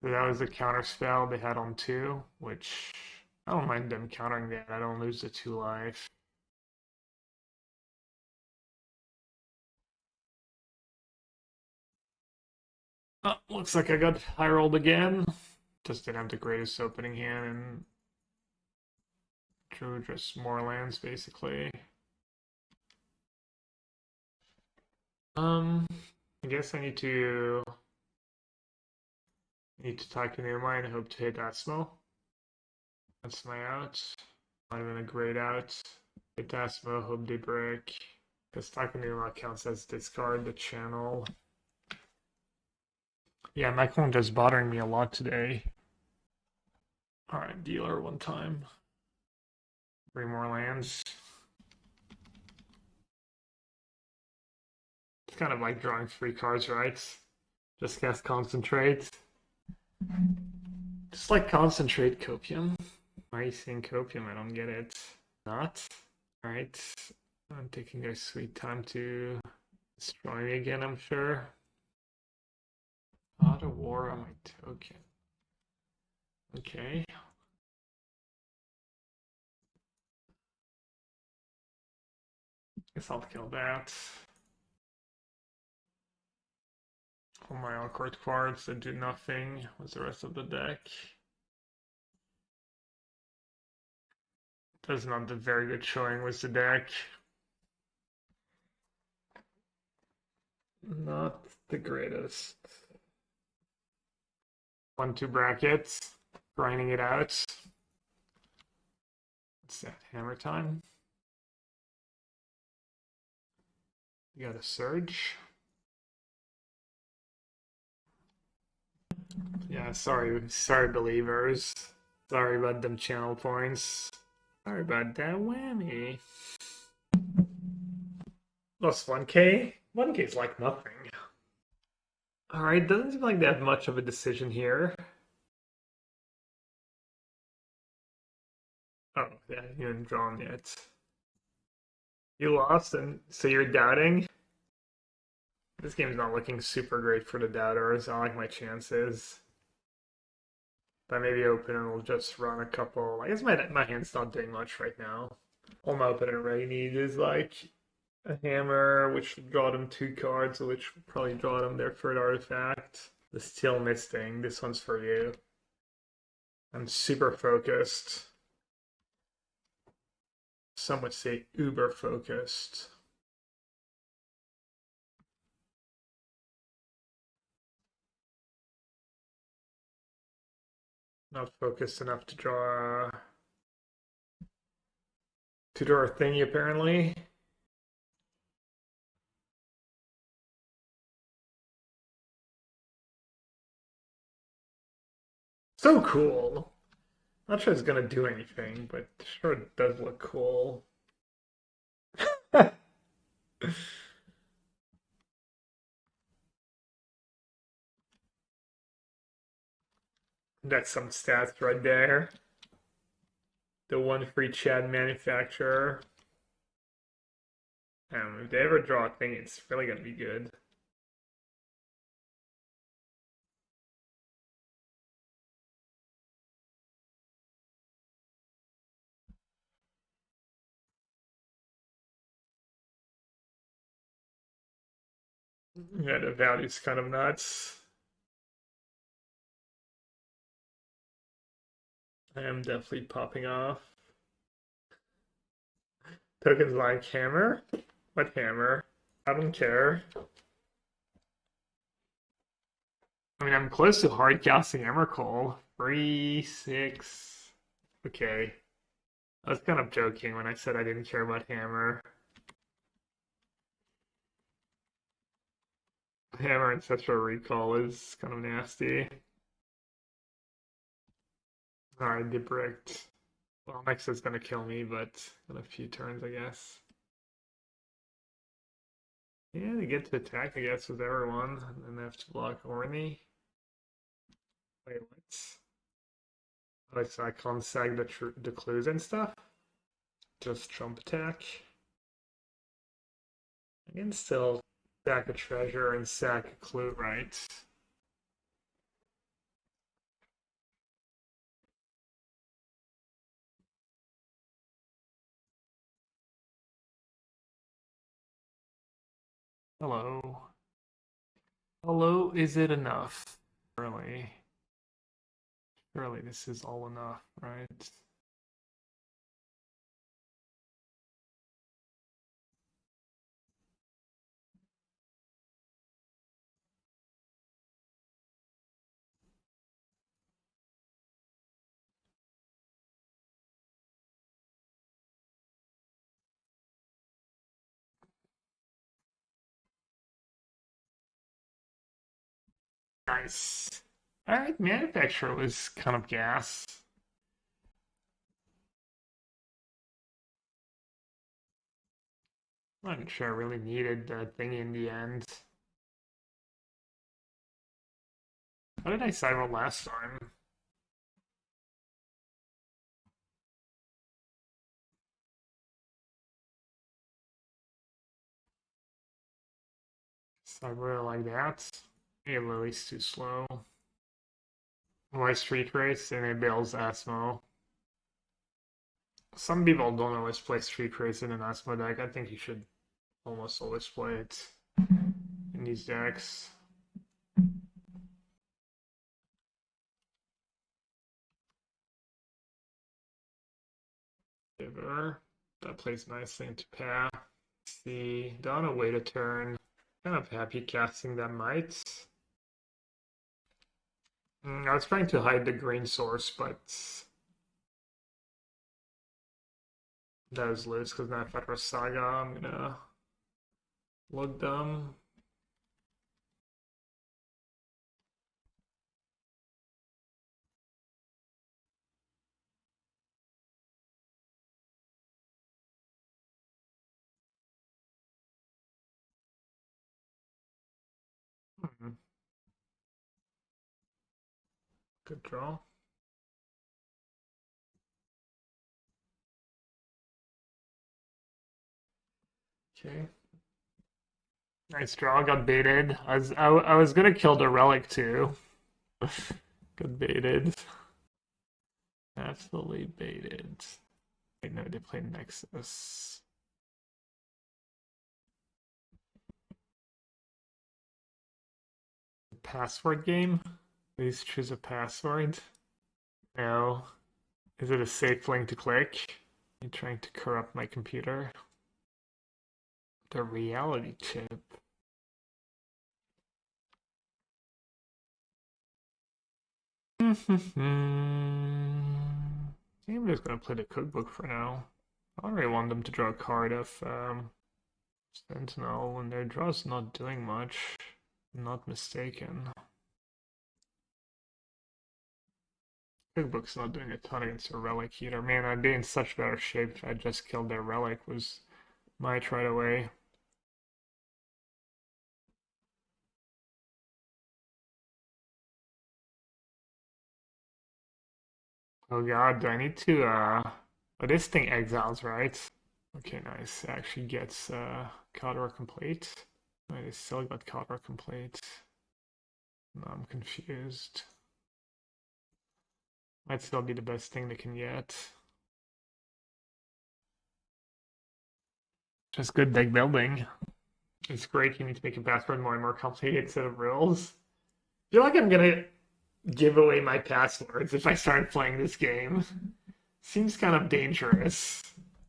So that was the counter spell they had on 2, which I don't mind them countering that. I don't lose the 2 life. Oh, looks like I got high rolled again. Just didn't have the greatest opening hand and drew just more lands basically. I guess I need to talk to Nehemiah and hope to hit Asmo. That's my out. Not even a great out. Hit Asmo, hope they break. Because Takanuma counts as discard the channel. Yeah, my clone just bothering me a lot today. Alright, dealer 1 time. 3 more lands. It's kind of like drawing 3 cards, right? Just cast Concentrate. Just like Concentrate Copium. Why are you saying Copium? I don't get it. Not? Alright. I'm taking a sweet time to destroy me again, I'm sure. Auto war on my token. Okay. Guess I'll kill that. All my awkward cards that do nothing. What's the rest of the deck? Does not the very good showing with the deck. Not the greatest. 1-2 brackets. Grinding it out. What's that? Hammer time? You got a surge. Yeah, sorry believers. Sorry about them channel points. Sorry about that whammy. Lost 1k? 1k is like nothing. Alright, doesn't seem like they have much of a decision here. Oh, yeah, you haven't drawn yet. You lost, and so you're doubting? This game's not looking super great for the doubters. I like my chances. But maybe open and we'll just run a couple. I guess my hand's not doing much right now. All my opponent really needs is like a hammer, which would draw them 2 cards, which would probably draw them their 3rd artifact. The Steel Misting, this one's for you. I'm super focused. Some would say uber focused. Not focused enough to draw a thingy, apparently. So cool. Not sure it's gonna do anything, but sure it does look cool. That's some stats right there. The 1 free Chad manufacturer. If they ever draw a thing, it's really gonna be good. Yeah, the value's kind of nuts. I am definitely popping off. Tokens like hammer? What hammer? I don't care. I mean, I'm close to hard casting Emrakul. 3, 6. Okay. I was kind of joking when I said I didn't care about hammer. Hammer and such a recall is kind of nasty. Alright, debricked. Well, next is gonna kill me, but in a few turns, I guess. Yeah, they get to attack, I guess, with everyone, and then they have to block Orny. Wait, what? Oh, so I can't sag the clues and stuff? Just trump attack. I can still sack a treasure and sack a clue, right? Hello. Hello, is it enough? Surely. Surely this is all enough, right? Nice. Alright, Manufacturer was kind of gas. I'm not sure I really needed the thing in the end. How did I cyber last time? I really like that. Yeah, Lily's too slow. Why Street Wraith and it builds Asmo. Some people don't always play Street Wraith in an Asmo deck. I think you should almost always play it in these decks. Giver. That plays nicely into path. See, don't wanna wait a turn. Kind of happy casting that Mite. I was trying to hide the green source, but that was loose because now if I was Saga, I'm gonna look dumb. Good draw. Okay. Nice draw. Got baited. I was gonna kill the relic too. Got baited. Absolutely baited. Wait, no, they played Nexus. Password game? Please choose a password. No. Is it a safe link to click? You're trying to corrupt my computer. The reality chip. I'm just gonna play the cookbook for now. I don't really want them to draw a card of Sentinel when their draw's not doing much. I'm not mistaken. Cookbook's not doing a ton against a relic either. Man, I'd be in such better shape if I just killed their relic was Mite right away. Oh god, do I need to oh, this thing exiles, right? Okay, nice. It actually gets Caldor complete. I still got Caldor complete. No, I'm confused. Might still be the best thing they can get. Just good deck building. It's great. You need to make your password more and more complicated set of rules. I feel like I'm gonna give away my passwords if I start playing this game. Seems kind of dangerous.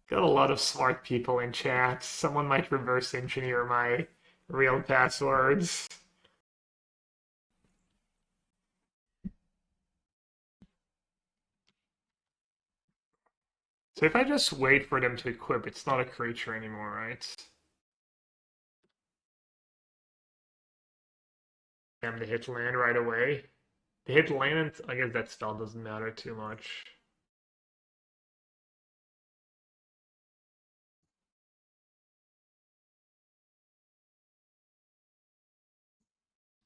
Got a lot of smart people in chat. Someone might reverse engineer my real passwords. So if I just wait for them to equip, it's not a creature anymore, right? Damn, they hit land right away. They hit land, I guess that spell doesn't matter too much.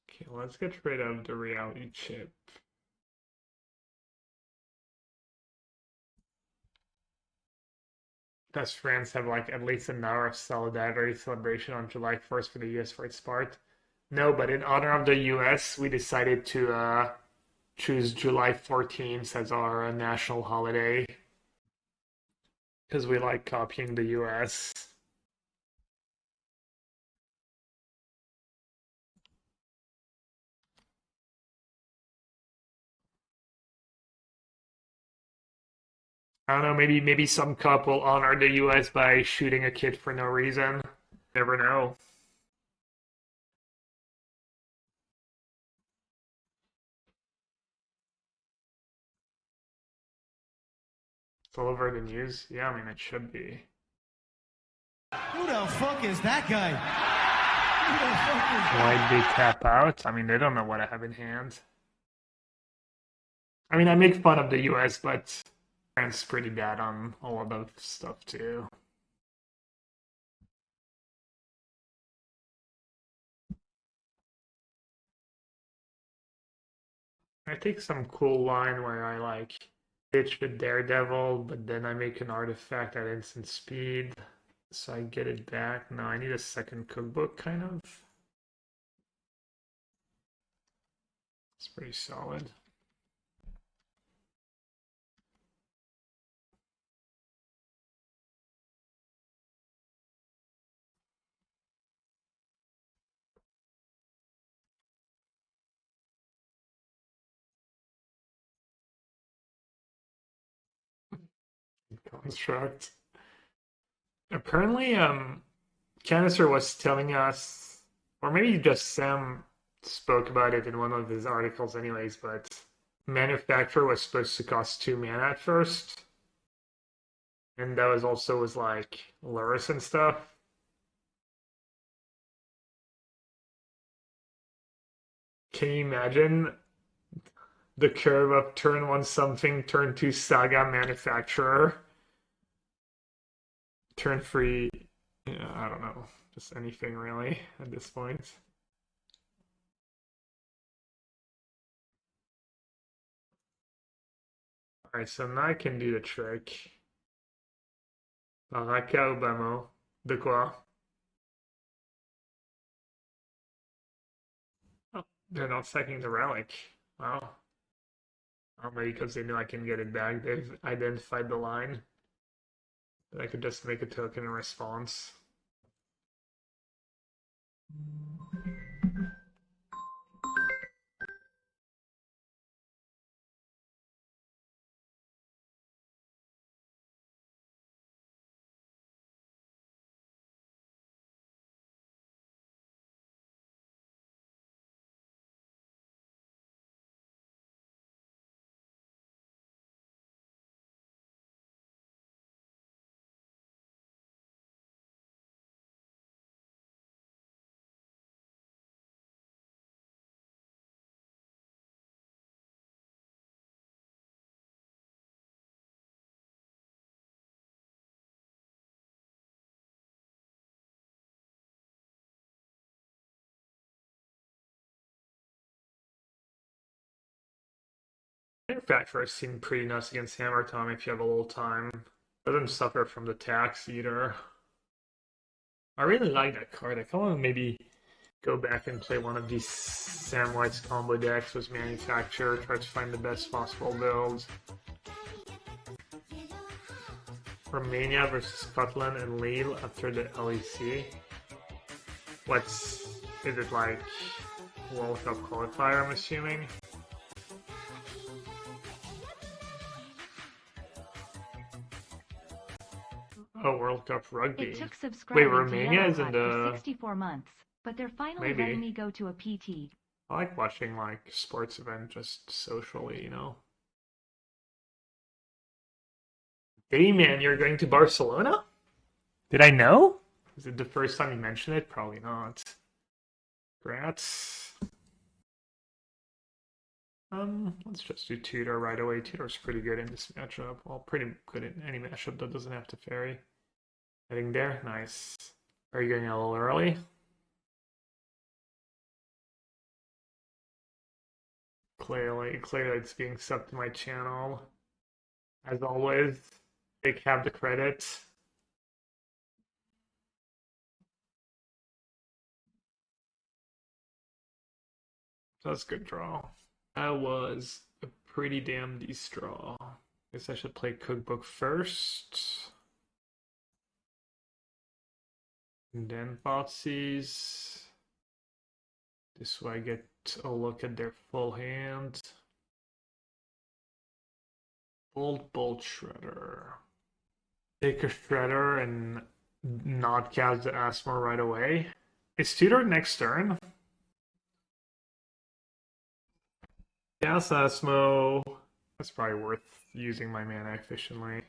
Okay, let's get rid of the reality chip. Best friends have like at least an hour of solidarity celebration on July 1st for the US for its part. No, but in honor of the US, we decided to choose July 14th as our national holiday because we like copying the US. I don't know, maybe some couple honor the US by shooting a kid for no reason. Never know. It's all over the news. Yeah, I mean it should be. Who the fuck is that guy? Why'd they tap out? I mean, they don't know what I have in hand. I mean, I make fun of the US, but France pretty bad on a lot of stuff too. I take some cool line where I like pitch with Daredevil, but then I make an artifact at instant speed, so I get it back. No, I need a second cookbook, kind of. pretty solid. Construct. Apparently, Canister was telling us, or maybe just Sam spoke about it in one of his articles anyways, but Manufacturer was supposed to cost 2 mana at first. And that was like Lurrus and stuff. Can you imagine the curve of turn 1 something, turn 2 Saga Manufacturer, turn 3, yeah, I don't know, just anything really at this point. Alright, so now I can do the trick. Baraka ou Bamo? De quoi? Oh, they're not sacking the relic. Wow. Or maybe because they knew I can get it back, they've identified the line. That I could just make a token in response. Manufacturer seemed pretty nice against Hammer Time if you have a little time. Doesn't suffer from the tax either. I really like that card. I kind of maybe go back and play one of these Sam White's combo decks with Manufacturer, try to find the best possible build. Romania versus Scotland and Lille after the LEC. Is it like World Cup qualifier, I'm assuming? Oh, World Cup rugby. It took subscribing Wait, Romania is in for the 64 months, but they're finally Maybe. letting me go to a PT. I like watching like sports event just socially, you know. Hey man, you're going to Barcelona? Did I know? Is it the first time you mentioned it? Probably not. Congrats. Let's just do Tutor right away. Tutor's pretty good in this matchup. Well, pretty good in any matchup that doesn't have to ferry. Heading there, nice. Are you going a little early? Clearly it's being subbed to my channel. As always, they have the credit. That's a good draw. That was a pretty damn decent draw. Guess I should play Cookbook first. And then Thoughtseize. This way I get a look at their full hand. Bolt Shredder. Take a Shredder and not cast the Asmo right away. Is Tutor next turn? Yes, Asmo. That's probably worth using my mana efficiently.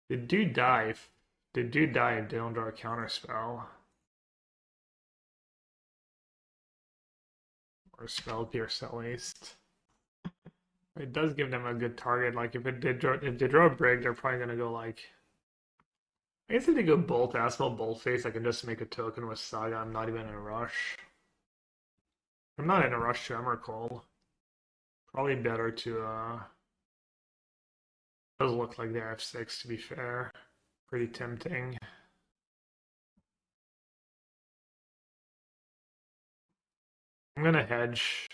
Did dude die? Did dude die if they don't draw a counterspell? Or spell pierce at least. It does give them a good target. Like if they draw a break, they're probably gonna go like. I guess if they go Bolt Asmo, Bolt Face, I can just make a token with Saga. I'm not even in a rush. I'm not in a rush to Emrakul. Probably better to does look like they have 6 to be fair. Pretty tempting. I'm gonna hedge.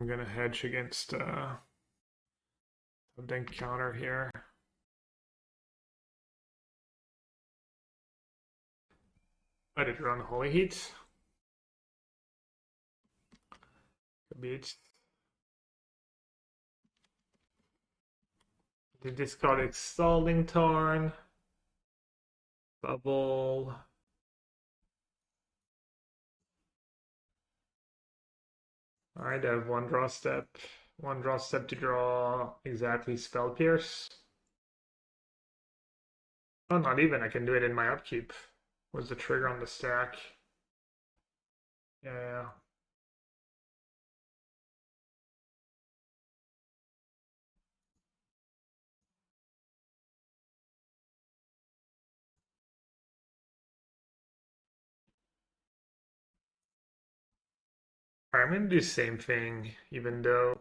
I'm gonna hedge against then counter here. I did run Holy Heat. Beat. The discard Exalting Tarn. Bubble. Alright, I have one draw step. One draw step to draw exactly Spell Pierce. Oh, not even. I can do it in my upkeep. Was the trigger on the stack? Yeah. I'm gonna do the same thing, even though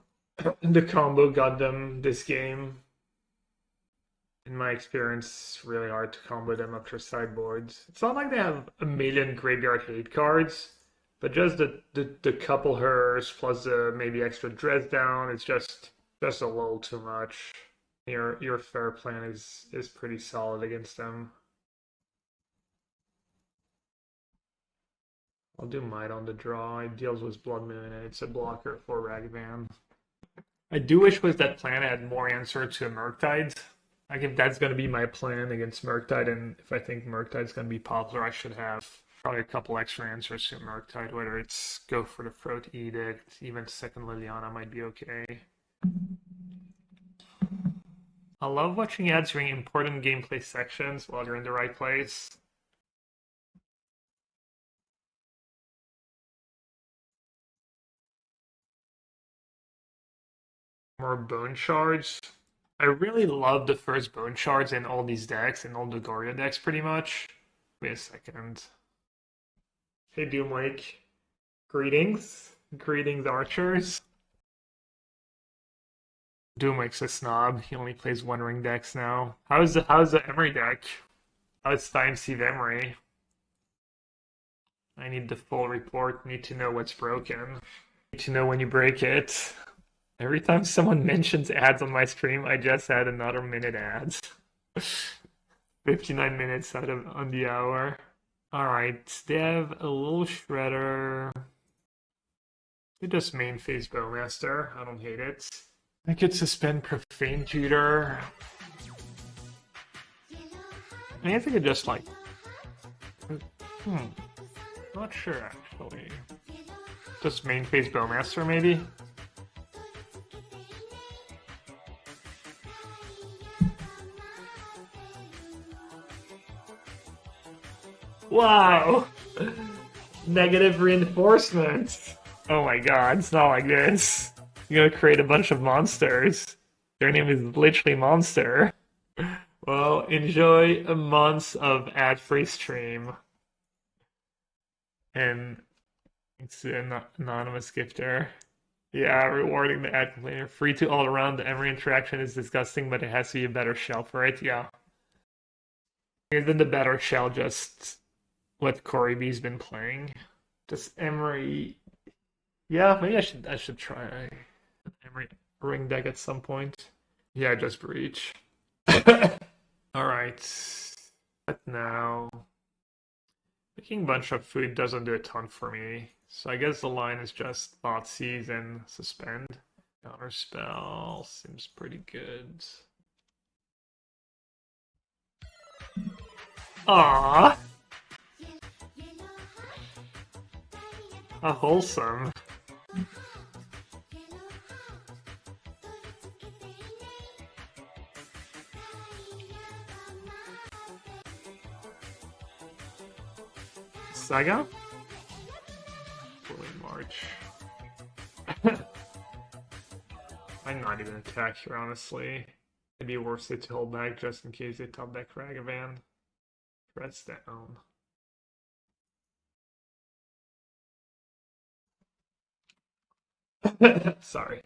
the combo got them this game. In my experience, it's really hard to combo them after sideboards. It's not like they have a million graveyard hate cards, but just the couple hers plus the maybe extra dress down, it's just a little too much. Your fair plan is pretty solid against them. I'll do Mite on the draw. It deals with Blood Moon and it's a blocker for Ragavan. I do wish with that plan I had more answer to Murktide. Like if that's going to be my plan against Murktide, and if I think Murktide's going to be popular, I should have probably a couple extra answers to Murktide, whether it's go for the Throat Edict, even second Liliana might be okay. I love watching ads during important gameplay sections while you're in the right place. More Bone Shards. I really love the first Bone Shards in all these decks, in all the Goryo decks pretty much. Wait a second. Hey Doomlake. Greetings. Greetings, archers. Doomlake's a snob. He only plays one ring decks now. How's the Emery deck? How's Time Sieve Emery? I need the full report. Need to know what's broken. Need to know when you break it. Every time someone mentions ads on my stream, I just had another minute ads. 59 minutes on the hour. Alright, they have a little shredder. They just main phase Bowmaster. I don't hate it. I could suspend Profane Tutor. I guess I could just like... Not sure actually. Just main phase Bowmaster maybe? Wow! Negative reinforcement! Oh my god, it's not like this. You're gonna create a bunch of monsters. Their name is literally Monster. Well, enjoy a month of ad-free stream. And it's an anonymous gifter. Yeah, rewarding the ad complainer. Free to all around. The Emery interaction is disgusting, but it has to be a better shell for it. Yeah. Isn't the better shell just what Corey B's been playing? Just Emery. Yeah, maybe I should try an Emery ring deck at some point. Yeah, just Breach. Alright. But now making a bunch of food doesn't do a ton for me. So I guess the line is just Thoughtseize and Suspend. Counterspell seems pretty good. Aww! How wholesome. Saga? Blooming Marsh. I'm not even attack here, honestly. It'd be worth it to hold back just in case they top deck Ragavan. Press down. Sorry.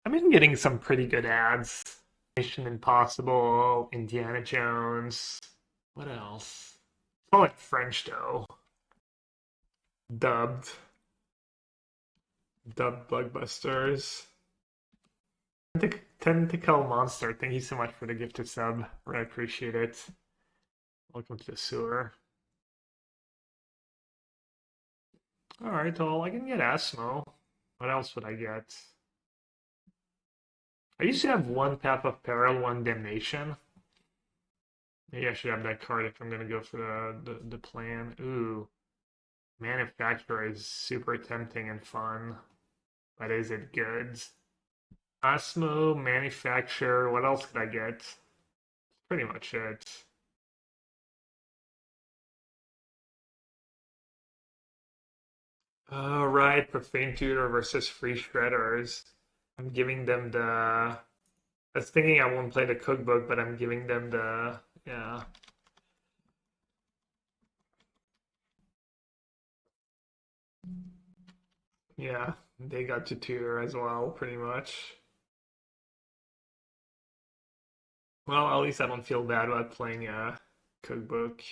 I've been getting some pretty good ads. Mission Impossible, Indiana Jones, What else? It's all like French though. Dubbed. Dubbed Blockbusters. Tentacle Monster, thank you so much for the gifted sub. Really appreciate it. Welcome to the sewer. Alright, well, I can get Asmo. What else would I get? I used to have one Path of Peril, one Damnation. Maybe I should have that card if I'm gonna go for the plan. Ooh. Manufacturer is super tempting and fun. But is it good? Asmo, Manufacturer, what else could I get? Pretty much it. Alright, Profane Tutor versus Free Shredders. I'm giving them the... I was thinking I won't play the cookbook, but I'm giving them the... Yeah. Yeah, they got to tutor as well, pretty much. Well, at least I don't feel bad about playing a cookbook.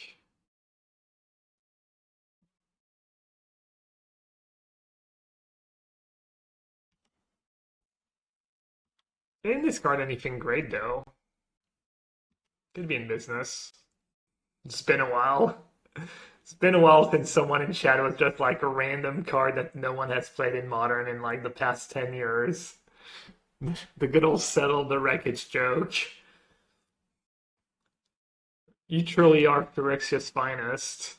They didn't discard anything great, though. Could be in business. It's been a while. It's been a while since someone in chat was just like a random card that no one has played in Modern in like the past 10 years. The good old settle the wreckage joke. You truly are Phyrexia's finest.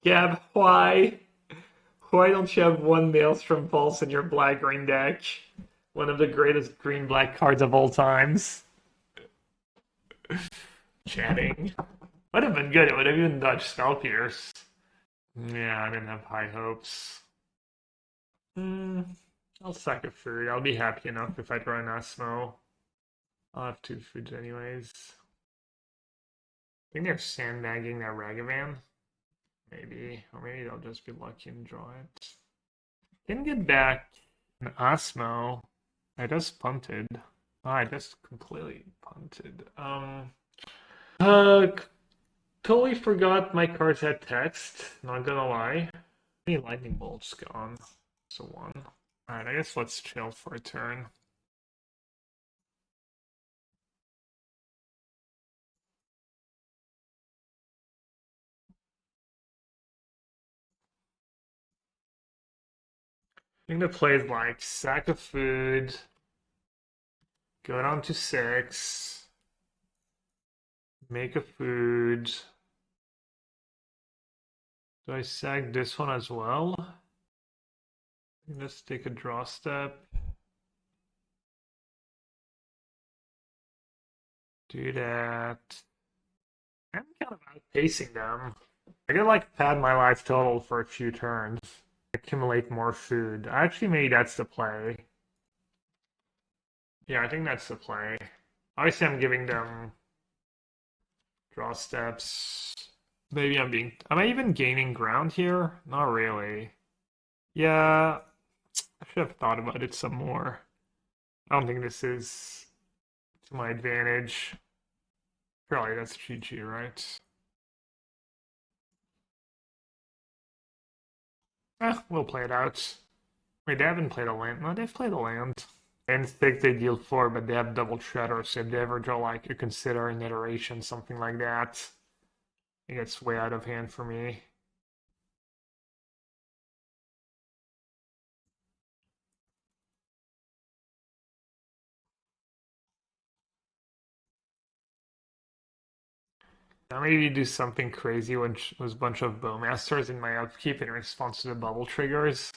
Gab, why? Why don't you have one Maelstrom Pulse in your black-green deck? One of the greatest green-black cards of all times. Chatting. Would have been good. It would have even dodged Spell Pierce. Yeah, I didn't have high hopes. I'll sack a food. I'll be happy enough if I draw an Asmo. I'll have 2 foods anyways. I think they're sandbagging that Ragavan. Maybe. Or maybe they'll just be lucky and draw it. Didn't get back an Asmo. I just punted. Oh, I just completely punted. Totally forgot my cards had text. Not gonna lie. Any lightning bolts gone. So 1. Alright, I guess let's chill for a turn. I'm gonna play like sack of food. Go down to 6. Make a food. Do I sack this one as well? Let's take a draw step. Do that. I'm kind of outpacing them. I could like pad my life total for a few turns. Accumulate more food. Actually, maybe that's the play. Yeah, I think that's the play. Obviously, I'm giving them draw steps. Maybe am I even gaining ground here? Not really. Yeah, I should have thought about it some more. I don't think this is to my advantage. Surely that's GG, right? We'll play it out. Wait, they haven't played a land. No, they've played a land. And 6 they deal 4, but they have double shredder, so if they ever draw like a consider an iteration, something like that, it gets way out of hand for me. Now maybe do something crazy, which was a bunch of Bowmasters in my upkeep in response to the bubble triggers.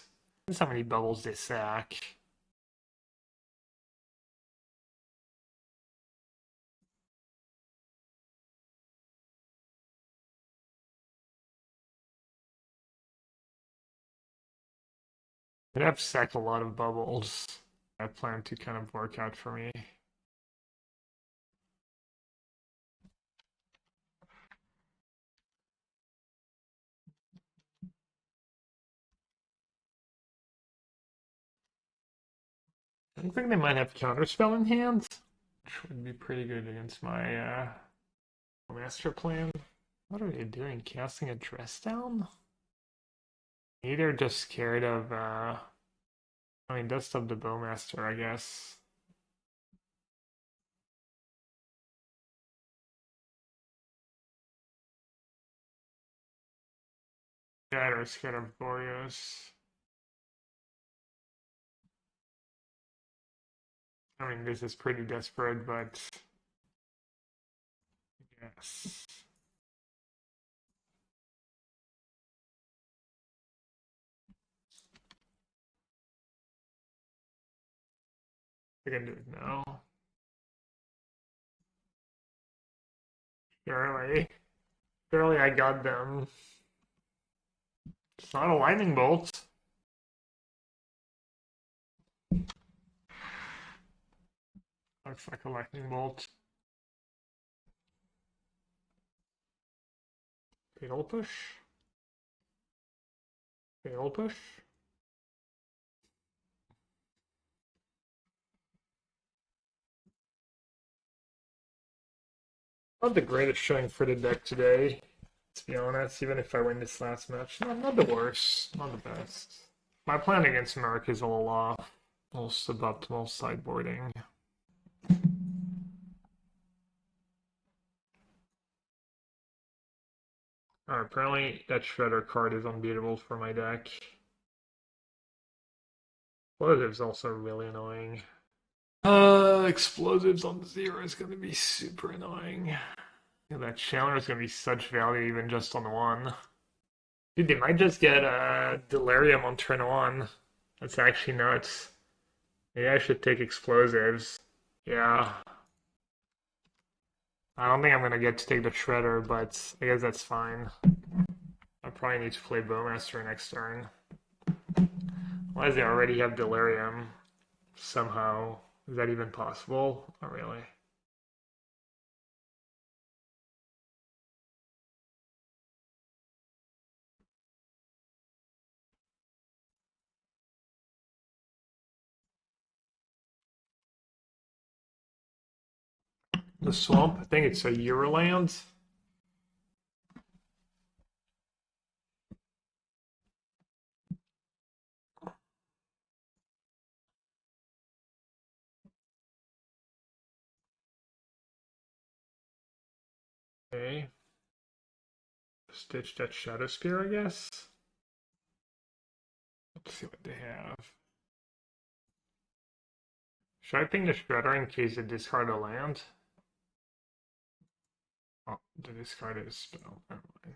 That's how many bubbles they sack. But I've sacked a lot of bubbles. I plan to kind of work out for me. I think they might have Counterspell in hand, which would be pretty good against my master plan. What are they doing? Casting a dress down? Maybe they're just scared of I mean, Dust of the Bowmaster, I guess. Yeah, they're scared of Boreos. I mean, this is pretty desperate, but yes. I can do it now. Barely. Barely I got them. It's not a lightning bolt. Looks like a lightning bolt. Fatal push. Fatal push. Not the greatest showing for the deck today, to be honest, even if I win this last match. No, not the worst, not the best. My plan against Merc is all off. All suboptimal sideboarding. Apparently that Shredder card is unbeatable for my deck. Explosives also really annoying. Explosives on 0 is going to be super annoying. Yeah, that Chandler is going to be such value even just on 1. Dude, they might just get Delirium on turn 1. That's actually nuts. Maybe I should take explosives. Yeah. I don't think I'm going to get to take the Shredder, but I guess that's fine. I probably need to play Bowmaster next turn. Why does they already have Delirium? Somehow. Is that even possible? Not really. The Swamp, I think it's a Euroland. Okay. Stitch that Shadow Spear, I guess. Let's see what they have. Should I ping the Shredder in case they discard a land? Oh, the discard is spell. Never mind.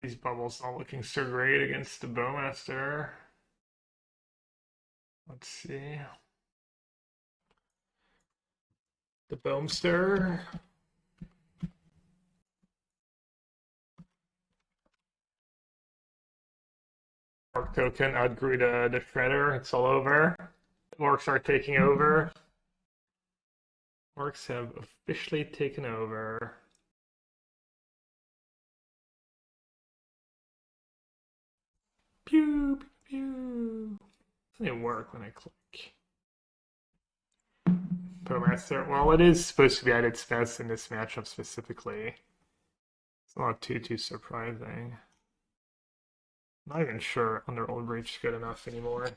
These bubbles not looking so great against the Bowmaster. Let's see. The Boomster. Orc token outgrew the Shredder. It's all over. Orcs are taking over. Orcs have officially taken over. Pew, pew, pew. Doesn't it work when I click? Bowmaster. Well, it is supposed to be at its best in this matchup specifically. It's not too surprising. Not even sure Underworld Breach is good enough anymore.